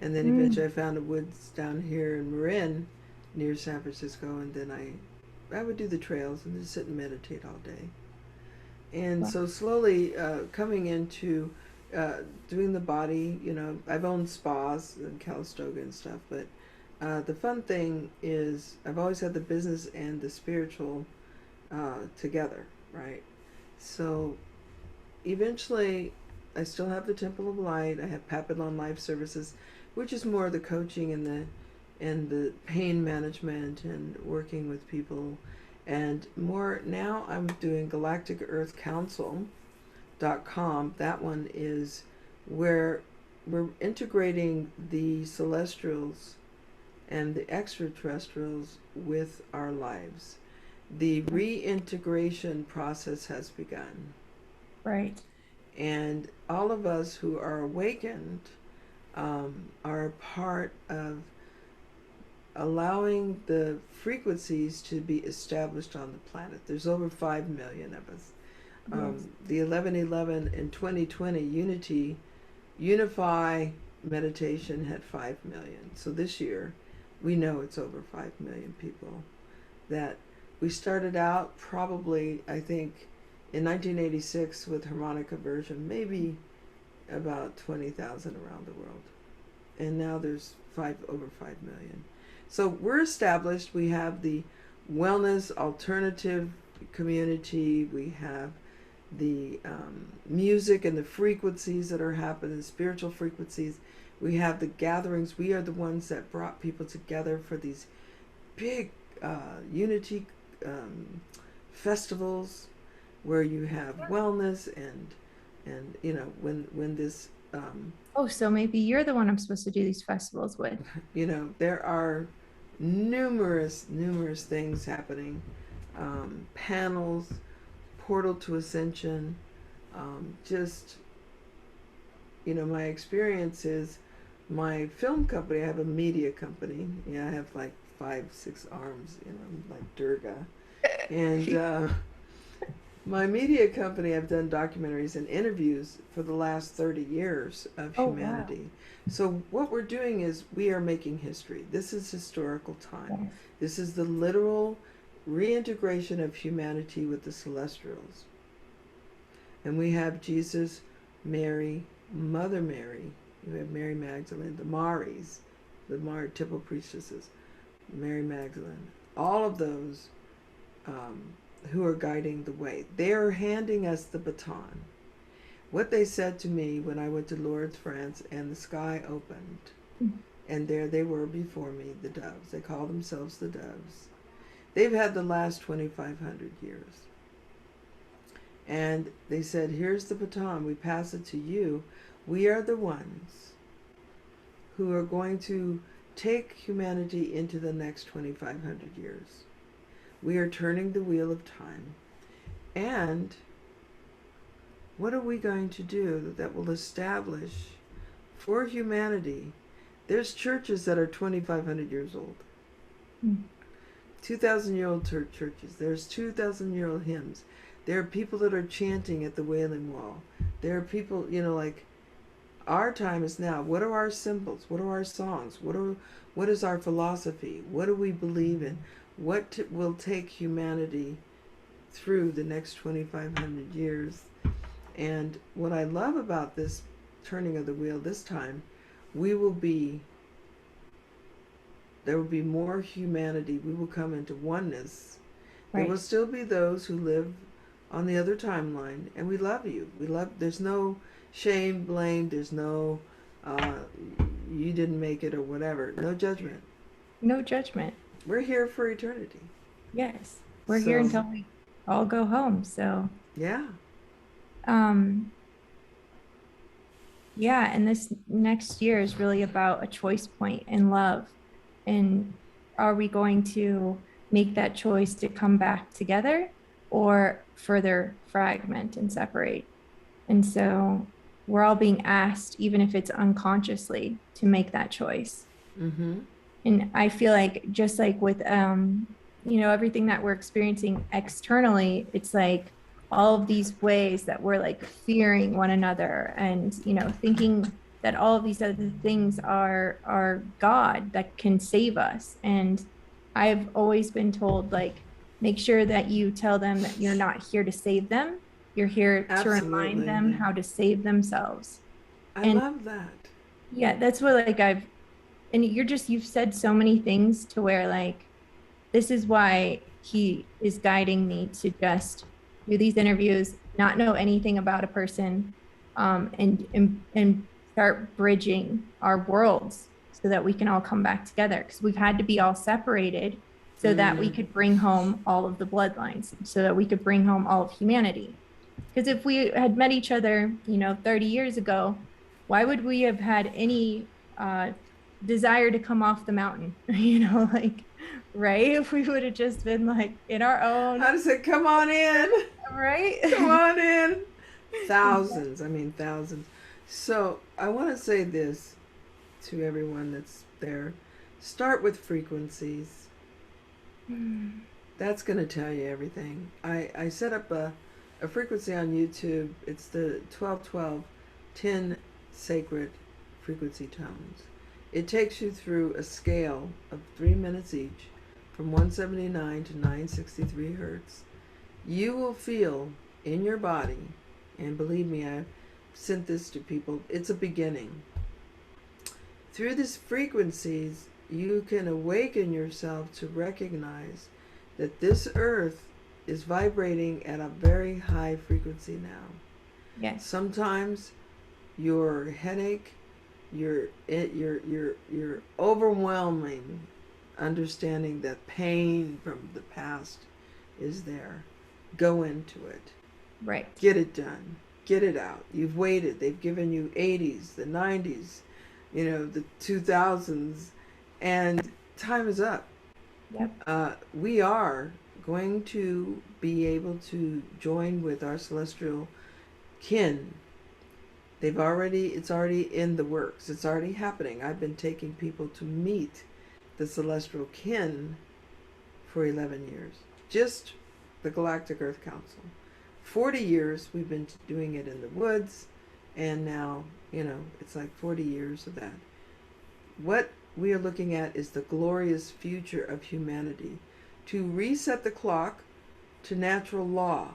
And then Mm. eventually I found a woods down here in Marin near San Francisco. And then I would do the trails and just sit and meditate all day. And Wow. so slowly coming into doing the body, I've owned spas and Calistoga and stuff, but the fun thing is I've always had the business and the spiritual together, right? So eventually, I still have the Temple of Light. I have Papillon Life Services, which is more the coaching and the pain management and working with people. And more now, I'm doing GalacticEarthCouncil.com. That one is where we're integrating the celestials and the extraterrestrials with our lives. The reintegration process has begun. Right. And all of us who are awakened are part of allowing the frequencies to be established on the planet. There's over 5 million of us. Yes. The 1111 and 2020 Unify meditation had 5 million. So this year, we know it's over 5 million people. That we started out probably, I think, in 1986 with harmonica version, maybe about 20,000 around the world. And now there's over 5 million. So we're established. We have the wellness alternative community. We have the music and the frequencies that are happening, spiritual frequencies. We have the gatherings. We are the ones that brought people together for these big unity festivals where you have wellness and when this Oh, so maybe you're the one I'm supposed to do these festivals with. there are numerous things happening, panels, portal to ascension, just my experience is my film company. I have a media company. Yeah, I have like 5 6 arms, like Durga. And my media company, I've done documentaries and interviews for the last 30 years of Oh, wow. humanity. So what we're doing is we are making history. This is historical time. Yes. This is the literal reintegration of humanity with the celestials. And we have Jesus, Mary, Mother Mary. We have Mary Magdalene, the Maries, the Temple priestesses, Mary Magdalene. All of those who are guiding the way. They're handing us the baton. What they said to me when I went to Lourdes, France, and the sky opened, and there they were before me, the doves. They call themselves the doves. They've had the last 2,500 years. And they said, here's the baton. We pass it to you. We are the ones who are going to take humanity into the next 2,500 years. We are turning the wheel of time. And what are we going to do that will establish for humanity? There's churches that are 2,500 years old. Mm. 2,000-year-old churches. There's 2,000-year-old hymns. There are people that are chanting at the Wailing Wall. There are people, like our time is now. What are our symbols? What are our songs? What is our philosophy? What do we believe in? What will take humanity through the next 2,500 years? And what I love about this turning of the wheel this time, there will be more humanity. We will come into oneness. There will still be those who live on the other timeline, and we love you. There's no shame, blame, there's no you didn't make it or whatever. No judgment. No judgment. We're here for eternity. Yes. We're here until we all go home. So yeah. Yeah, and this next year is really about a choice point in love. And are we going to make that choice to come back together or further fragment and separate? And so we're all being asked, even if it's unconsciously, to make that choice. Mm-hmm. And I feel like just like with everything that we're experiencing externally, it's like all of these ways that we're like fearing one another and thinking that all of these other things are God that can save us. And I've always been told, like, make sure that you tell them that you're not here to save them. You're here to remind them how to save themselves. I love that. Yeah, that's what and you've said so many things to where like this is why he is guiding me to just do these interviews, not know anything about a person, and start bridging our worlds so that we can all come back together, because we've had to be all separated so that we could bring home all of the bloodlines, so that we could bring home all of humanity. Because if we had met each other 30 years ago, why would we have had any desire to come off the mountain? Right? If we would have just been like in our own. How does it come on in? Right? Come on in. Thousands. So I want to say this to everyone that's there. Start with frequencies. That's going to tell you everything. I set up a frequency on YouTube. It's the 1212 10 sacred frequency tones. It takes you through a scale of 3 minutes each, from 179 to 963 hertz. You will feel in your body, and believe me, I've sent this to people, it's a beginning. Through these frequencies, you can awaken yourself to recognize that this earth is vibrating at a very high frequency now. Yes. Sometimes your headache, your overwhelming understanding that pain from the past is there. Go into it. Right. Get it done. Get it out. You've waited. They've given you 80s, the 90s, the 2000s, and time is up. Yep. We are going to be able to join with our celestial kin. It's already in the works. It's already happening. I've been taking people to meet the celestial kin for 11 years. Just the Galactic Earth Council. 40 years we've been doing it in the woods, and now, it's like 40 years of that. What we are looking at is the glorious future of humanity. To reset the clock to natural law.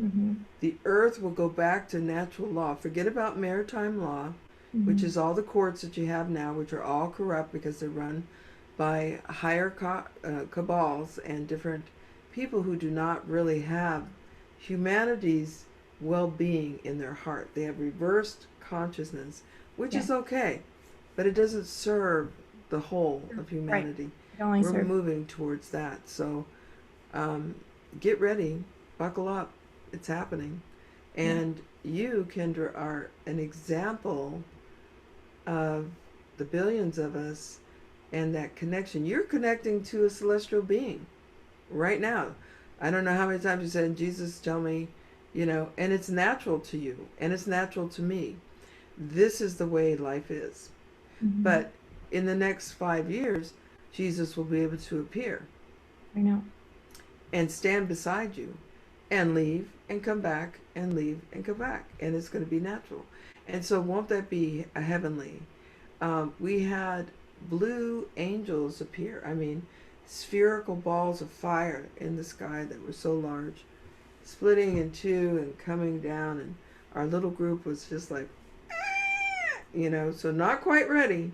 Mm-hmm. The earth will go back to natural law. Forget about maritime law, which is all the courts that you have now, which are all corrupt because they're run by higher cabals and different people who do not really have humanity's well-being in their heart. They have reversed consciousness, which is okay, but it doesn't serve the whole of humanity. Right. We're moving towards that. So get ready, buckle up. It's happening. And you, Kendra, are an example of the billions of us and that connection. You're connecting to a celestial being right now. I don't know how many times you said, Jesus, tell me, and it's natural to you, and it's natural to me. This is the way life is. But in the next 5 years, Jesus will be able to appear. I know. And stand beside you and leave and come back and leave and come back. And it's going to be natural. And so won't that be a heavenly? We had blue angels appear. I mean, spherical balls of fire in the sky that were so large, splitting in two and coming down. And our little group was just like, so not quite ready,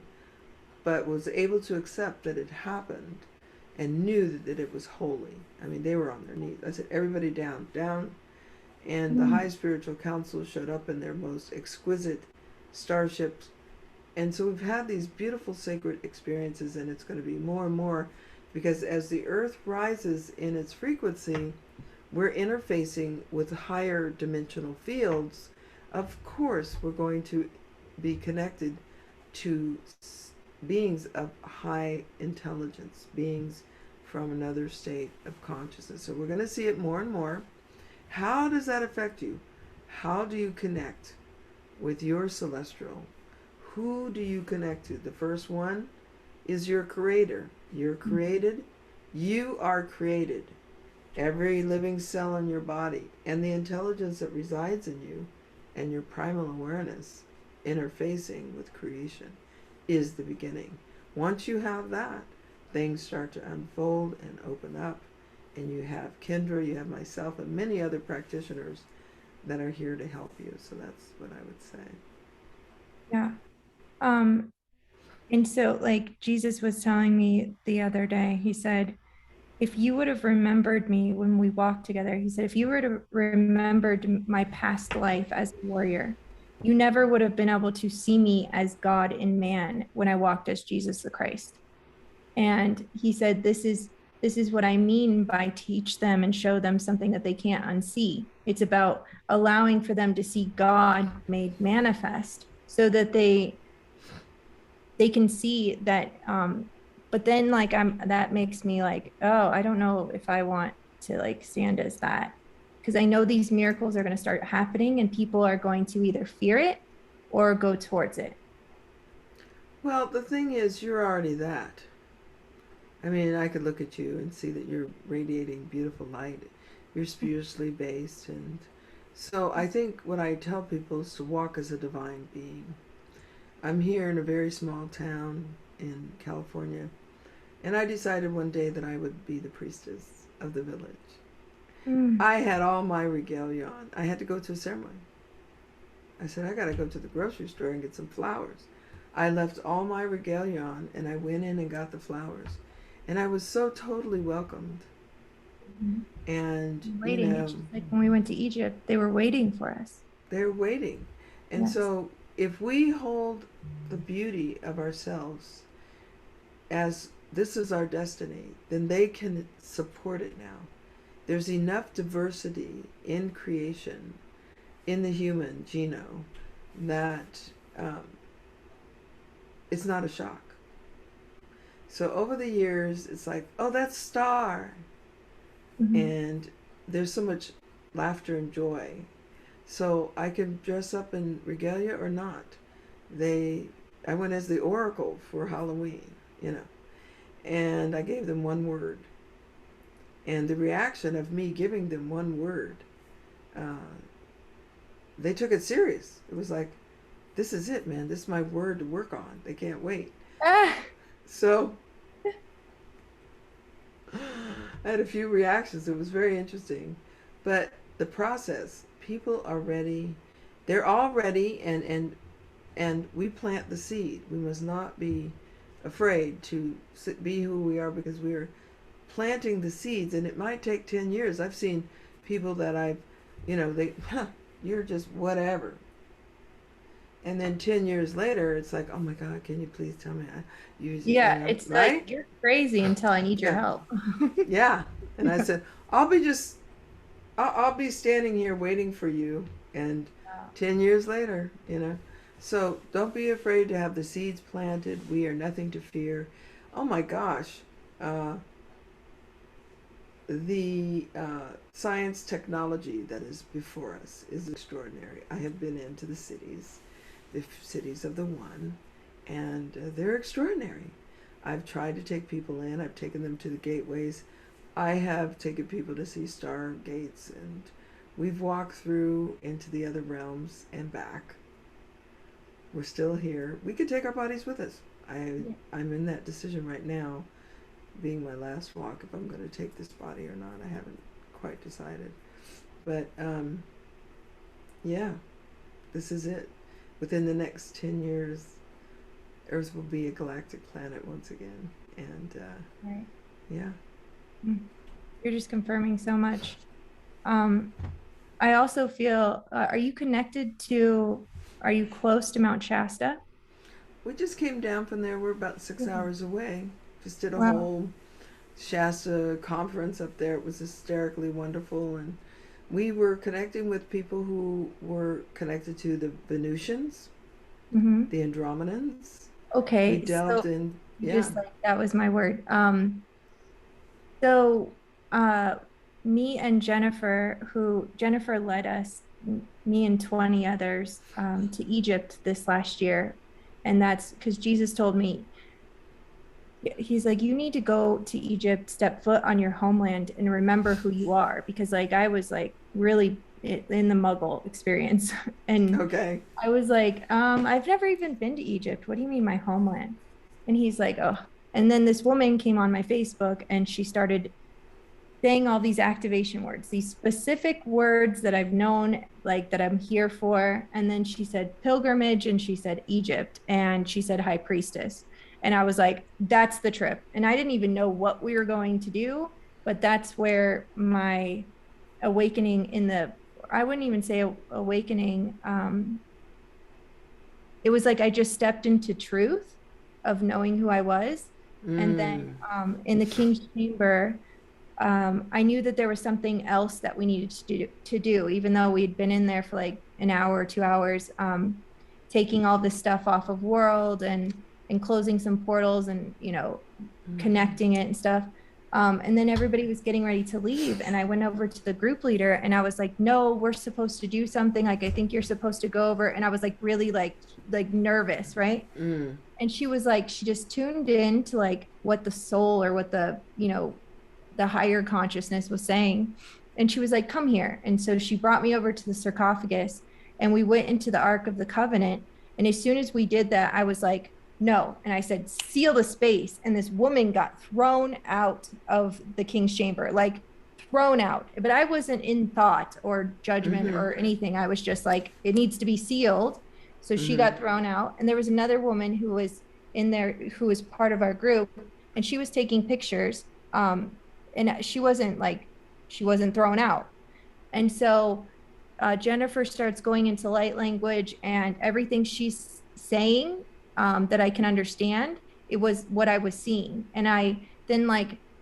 but was able to accept that it happened and knew that it was holy. I mean, they were on their knees. I said, everybody down, down. And the High Spiritual Council showed up in their most exquisite starships. And so we've had these beautiful sacred experiences, and it's going to be more and more, because as the earth rises in its frequency, we're interfacing with higher dimensional fields. Of course, we're going to be connected to beings of high intelligence, beings from another state of consciousness. So we're going to see it more and more. How does that affect you? How do you connect with your celestial? Who do you connect to? The first one is your creator. You're created. You are created. Every living cell in your body and the intelligence that resides in you and your primal awareness interfacing with creation is the beginning. Once you have that, things start to unfold and open up, and you have Kendra, you have myself, and many other practitioners that are here to help you. So that's what I would say. Yeah. And so like Jesus was telling me the other day, he said, if you would have remembered me when we walked together, he said, if you were to remembered my past life as a warrior, you never would have been able to see me as God in man when I walked as Jesus the Christ. And he said, this is what I mean by teach them and show them something that they can't unsee. It's about allowing for them to see God made manifest so that they can see that. But then like that makes me like, oh, I don't know if I want to like stand as that, because I know these miracles are going to start happening and people are going to either fear it or go towards it. Well, the thing is, you're already that. I mean, I could look at you and see that you're radiating beautiful light. You're spiritually based. And so I think what I tell people is to walk as a divine being. I'm here in a very small town in California, and I decided one day that I would be the priestess of the village. I had all my regalia on. I had to go to a ceremony. I said, I got to go to the grocery store and get some flowers. I left all my regalia on, and I went in and got the flowers. And I was so totally welcomed. And, Waiting. It's just like when we went to Egypt, they were waiting for us. They're waiting. And Yes. so if we hold the beauty of ourselves as this is our destiny, then they can support it now. There's enough diversity in creation, in the human genome, that it's not a shock. So over the years, it's like, oh, that's Star. And there's so much laughter and joy. So I can dress up in regalia or not. I went as the oracle for Halloween, and I gave them one word. And the reaction of me giving them one word, they took it serious. It was like, this is it, man. This is my word to work on. They can't wait. So I had a few reactions. It was very interesting. But the process, people are ready. They're all ready, and we plant the seed. We must not be afraid to be who we are, because we are planting the seeds, and it might take 10 years. I've seen people that you're just whatever. And then 10 years later, it's like, oh my God, can you please tell me? It's right? like, you're crazy until I need your help. Yeah. And I said, I'll be standing here waiting for you. And 10 years later, So don't be afraid to have the seeds planted. We are nothing to fear. Oh my gosh. The science technology that is before us is extraordinary. I have been into the cities of the One, and they're extraordinary. I've tried to take people in. I've taken them to the gateways. I have taken people to see stargates, and we've walked through into the other realms and back. We're still here. We could take our bodies with us. I'm in that decision right now, being my last walk, if I'm going to take this body or not. I haven't quite decided. But yeah, this is it. Within the next 10 years, Earth will be a galactic planet once again. And Right. yeah. You're just confirming so much. I also feel, are you are you close to Mount Shasta? We just came down from there. We're about 6 hours away. Just did a Wow. whole Shasta conference up there. It was hysterically wonderful. And we were connecting with people who were connected to the Venusians, Mm-hmm. the Andromedans. We Okay, delved so in, yeah. just like that was my word. So uh me and Jennifer led us, me and 20 others, to Egypt this last year. And that's because Jesus told me, he's like, you need to go to Egypt, step foot on your homeland and remember who you are. Because like I was like really in the Muggle experience. And Okay. I was like, I've never even been to Egypt. What do you mean my homeland? And he's like, oh. And then this woman came on my Facebook and she started saying all these activation words, these specific words that I've known, like that I'm here for. And then she said pilgrimage, and she said Egypt, and she said High Priestess. And I was like, that's the trip. And I didn't even know what we were going to do, but that's where my awakening I wouldn't even say awakening. It was like I just stepped into truth of knowing who I was. And then in the King's Chamber, I knew that there was something else that we needed to do, even though we'd been in there for like an hour or 2 hours, taking all this stuff off of world and closing some portals and, connecting it and stuff. And then everybody was getting ready to leave. And I went over to the group leader and I was like, no, we're supposed to do something. Like, I think you're supposed to go over. And I was like, really like nervous. Right. And she was like, she just tuned in to like what the soul or what the higher consciousness was saying. And she was like, come here. And so she brought me over to the sarcophagus and we went into the Ark of the Covenant. And as soon as we did that, I was like, no. And I said, seal the space. And this woman got thrown out of the King's Chamber, like thrown out. But I wasn't in thought or judgment or anything. I was just like, it needs to be sealed. So she got thrown out. And there was another woman who was in there who was part of our group, and she was taking pictures. And she wasn't thrown out. And so Jennifer starts going into light language, and everything she's saying, that I can understand, it was what I was seeing. And I then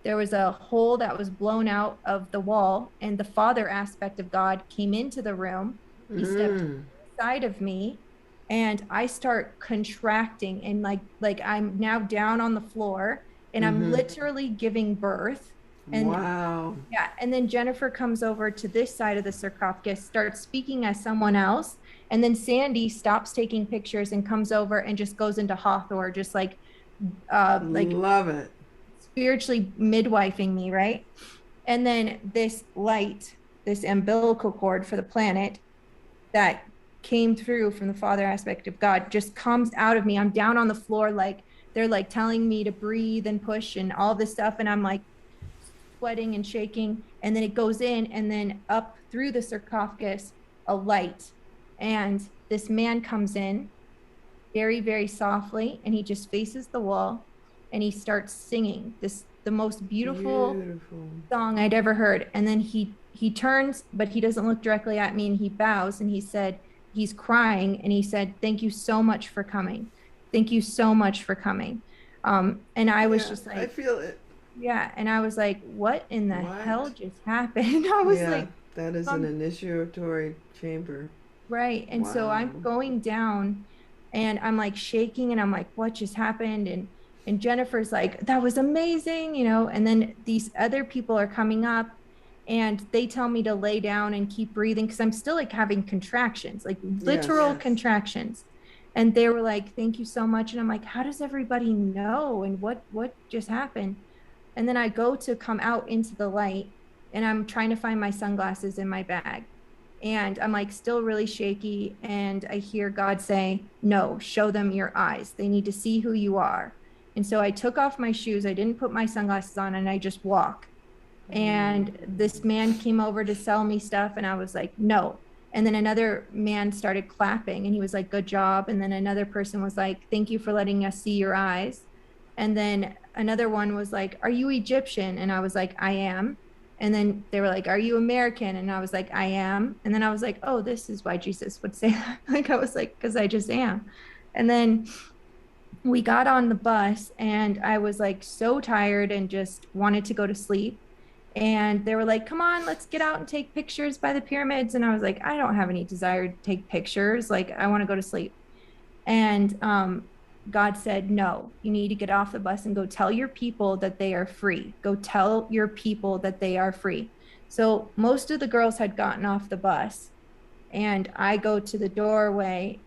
there was a hole that was blown out of the wall, and the father aspect of God came into the room. He stepped inside of me, and I start contracting, and like I'm now down on the floor, and I'm literally giving birth. And Wow. yeah, and then Jennifer comes over to this side of the sarcophagus, starts speaking as someone else, and then Sandy stops taking pictures and comes over and just goes into Hathor, just like Love it. spiritually midwifing me, right? And then this light, this umbilical cord for the planet that came through from the father aspect of God just comes out of me. I'm down on the floor, like they're like telling me to breathe and push and all this stuff, and I'm like sweating and shaking. And then it goes in, and then up through the sarcophagus, a light. And this man comes in very, very softly, and he just faces the wall and he starts singing the most beautiful song I'd ever heard. And then he turns, but he doesn't look directly at me, and he bows, and he said, he's crying, and he said, thank you so much for coming. Thank you so much for coming. And I was just like, I feel it. Yeah. And I was like, what in the hell just happened? I was like, that is an initiatory chamber. right. And so I'm going down, and I'm like shaking, and I'm like, what just happened? And Jennifer's like, that was amazing, and then these other people are coming up, and they tell me to lay down and keep breathing, because I'm still like having contractions, like literal contractions. And they were like, thank you so much. And I'm like, how does everybody know? And what just happened? And then I go to come out into the light and I'm trying to find my sunglasses in my bag. And I'm like still really shaky. And I hear God say, no, show them your eyes. They need to see who you are. And so I took off my shoes. I didn't put my sunglasses on and I just walk. And this man came over to sell me stuff. And I was like, no. And then another man started clapping and he was like, good job. And then another person was like, thank you for letting us see your eyes. And then another one was like, are you Egyptian? And I was like, I am. And then they were like, are you American? And I was like, I am. And then I was like, oh, this is why Jesus would say that. Like, I was like, because I just am. And then we got on the bus and I was like so tired and just wanted to go to sleep. And they were like, come on, let's get out and take pictures by the pyramids. And I was like, I don't have any desire to take pictures. Like, I want to go to sleep. And God said, no, you need to get off the bus and go tell your people that they are free. Go tell your people that they are free. So most of the girls had gotten off the bus and I go to the doorway,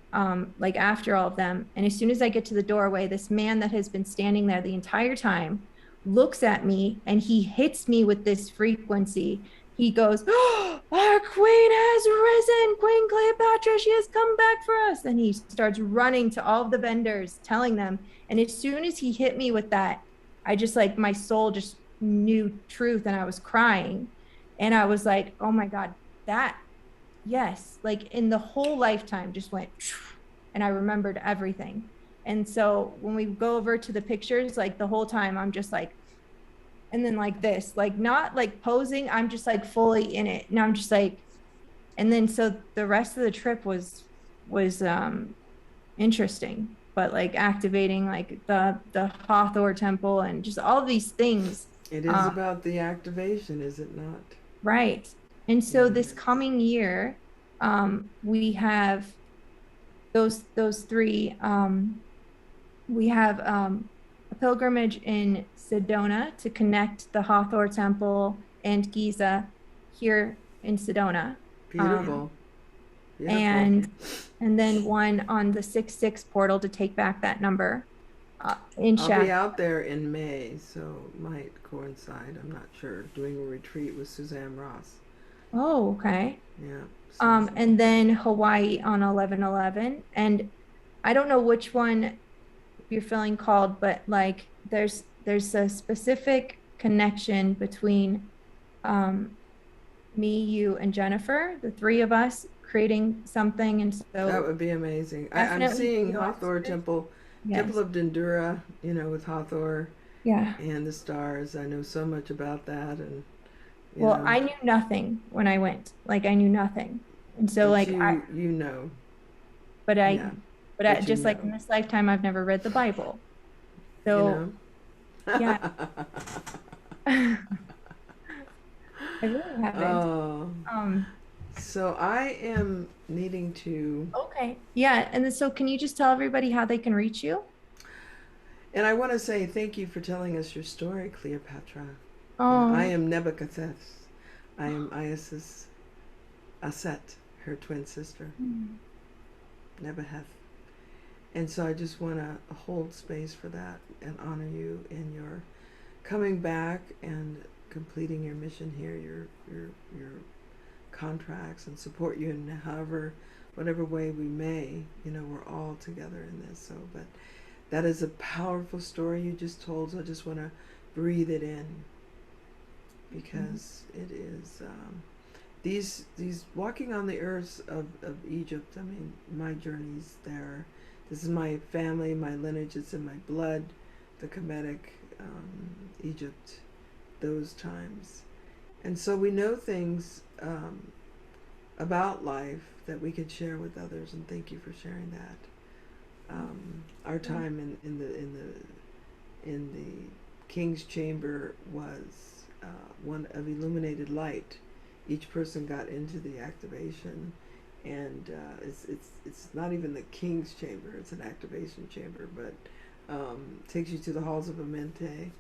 like after all of them. And as soon as I get to the doorway, this man that has been standing there the entire time looks at me and he hits me with this frequency. He goes, oh, our queen has risen, Queen Cleopatra, she has come back for us. And he starts running to all of the vendors, telling them. And as soon as he hit me with that, I just like my soul just knew truth and I was crying. And I was like, oh my God, that yes, like in the whole lifetime just went and I remembered everything. And so when we go over to the pictures, like the whole time I'm just like, and then like this, like not like posing, I'm just like fully in it. And I'm just like, and then so the rest of the trip was interesting, but like activating like the Hathor temple and just all these things. It is about the activation, is it not? Right. And so Yeah. this coming year, we have those three. We have a pilgrimage in Sedona to connect the Hathor Temple and Giza here in Sedona. Beautiful. Beautiful. And then one on the 6/6 portal to take back that number in I'll be out there in May, so might coincide. I'm not sure. Doing a retreat with Suzanne Ross. Oh, okay. Yeah. And then Hawaii on 11/11. And I don't know which one you're feeling called, but like there's a specific connection between me, you, and Jennifer, the three of us creating something. And so that would be amazing. I'm seeing Hathor Temple, yes. Temple of Dendura, you know, with Hathor. Yeah. And the stars. I know so much about that. And well, know. I knew nothing when I went. Like I knew nothing. And so but like you know. But I just like in this lifetime I've never read the Bible. So you know? Yeah. I really haven't. Oh. So I am needing to. Okay. Yeah. And then, so can you just tell everybody how they can reach you? And I want to say thank you for telling us your story, Cleopatra. Oh. I am Nebuchadnezzar. I am Isis Aset, her twin sister. Nebuchadnezzar. And so I just want to hold space for that and honor you in your coming back and completing your mission here, your contracts, and support you in whatever way we may. You know, we're all together in this. So, but that is a powerful story you just told. So I just want to breathe it in because it is these walking on the earths of Egypt. I mean, my journey's there. This is my family, my lineage. It's in my blood. The Kemetic Egypt, those times, and so we know things about life that we could share with others. And thank you for sharing that. Our time in the King's Chamber was one of illuminated light. Each person got into the activation, and it's not even the King's Chamber; it's an activation chamber, but takes you to the halls of Amente,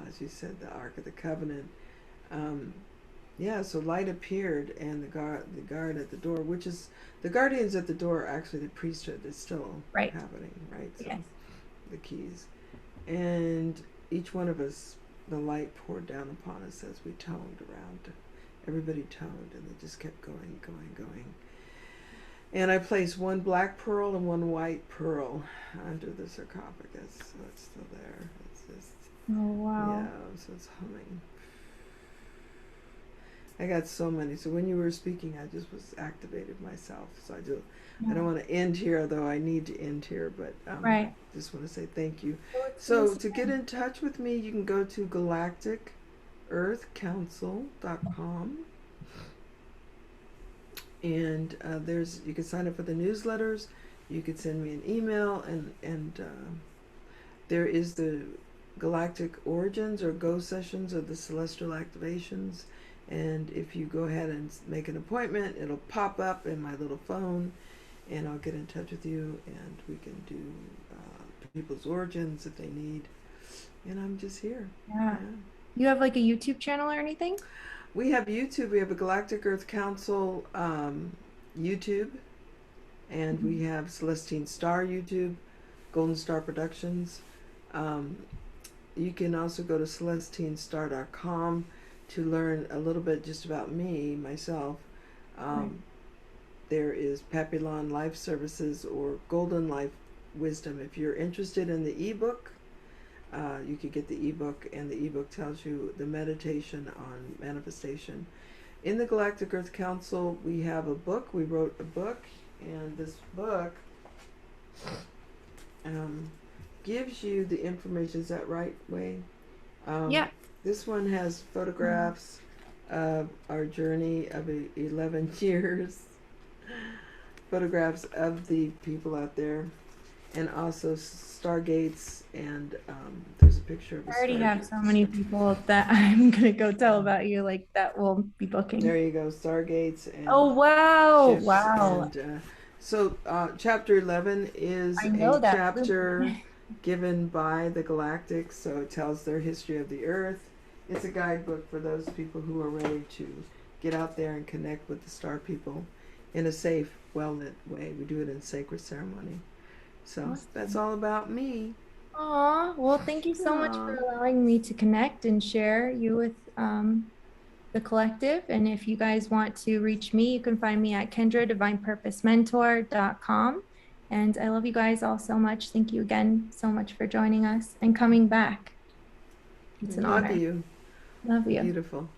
as you said, the Ark of the Covenant. yeah, so light appeared, and the guard at the door, which is the guardians at the door, are actually the priesthood that's still Right. happening, right? So Yes. the keys, and each one of us, the light poured down upon us as we toned around. Everybody toned, and they just kept going, going, going. And I placed one black pearl and one white pearl under the sarcophagus, so it's still there. It's just, Oh, wow. yeah, so it's humming. I got so many. So when you were speaking, I just was activated myself. So I don't want to end here, although I need to end here, but Right. just want to say thank you. Well, it's So nice. to get in touch with me, you can go to GalacticEarthCouncil.com, and you can sign up for the newsletters. You could send me an email, and there is the Galactic Origins or Go sessions of the Celestial Activations. And if you go ahead and make an appointment, it'll pop up in my little phone, and I'll get in touch with you, and we can do people's origins if they need. And I'm just here. Yeah. You have like a YouTube channel or anything? We have YouTube. We have a Galactic Earth Council YouTube, and we have Celestine Star YouTube, Golden Star Productions. You can also go to CelestineStar.com to learn a little bit just about me, myself. Right. There is Papillon Life Services or Golden Life Wisdom. If you're interested in the ebook, you could get the ebook, and the ebook tells you the meditation on manifestation. In the Galactic Earth Council, we have a book. We wrote a book, and this book gives you the information. Is that right, Wayne? Yeah. This one has photographs of our journey of 11 years, photographs of the people out there, and also stargates, and there's a picture of a I already have stargate. so many people that I'm gonna go tell about you, like that will be booking. There you go, stargates and Oh, wow. ships. Wow. And so chapter 11 is I a know that. chapter given by the Galactic, so it tells their history of the Earth. It's a guidebook for those people who are ready to get out there and connect with the star people in a safe, well-lit way. We do it in sacred ceremony. So that's all about me. Aw, well, thank you so much for allowing me to connect and share you with the collective. And if you guys want to reach me, you can find me at KendraDivinePurposeMentor.com. And I love you guys all so much. Thank you again so much for joining us and coming back. It's an Love honor. you. Love you. Beautiful.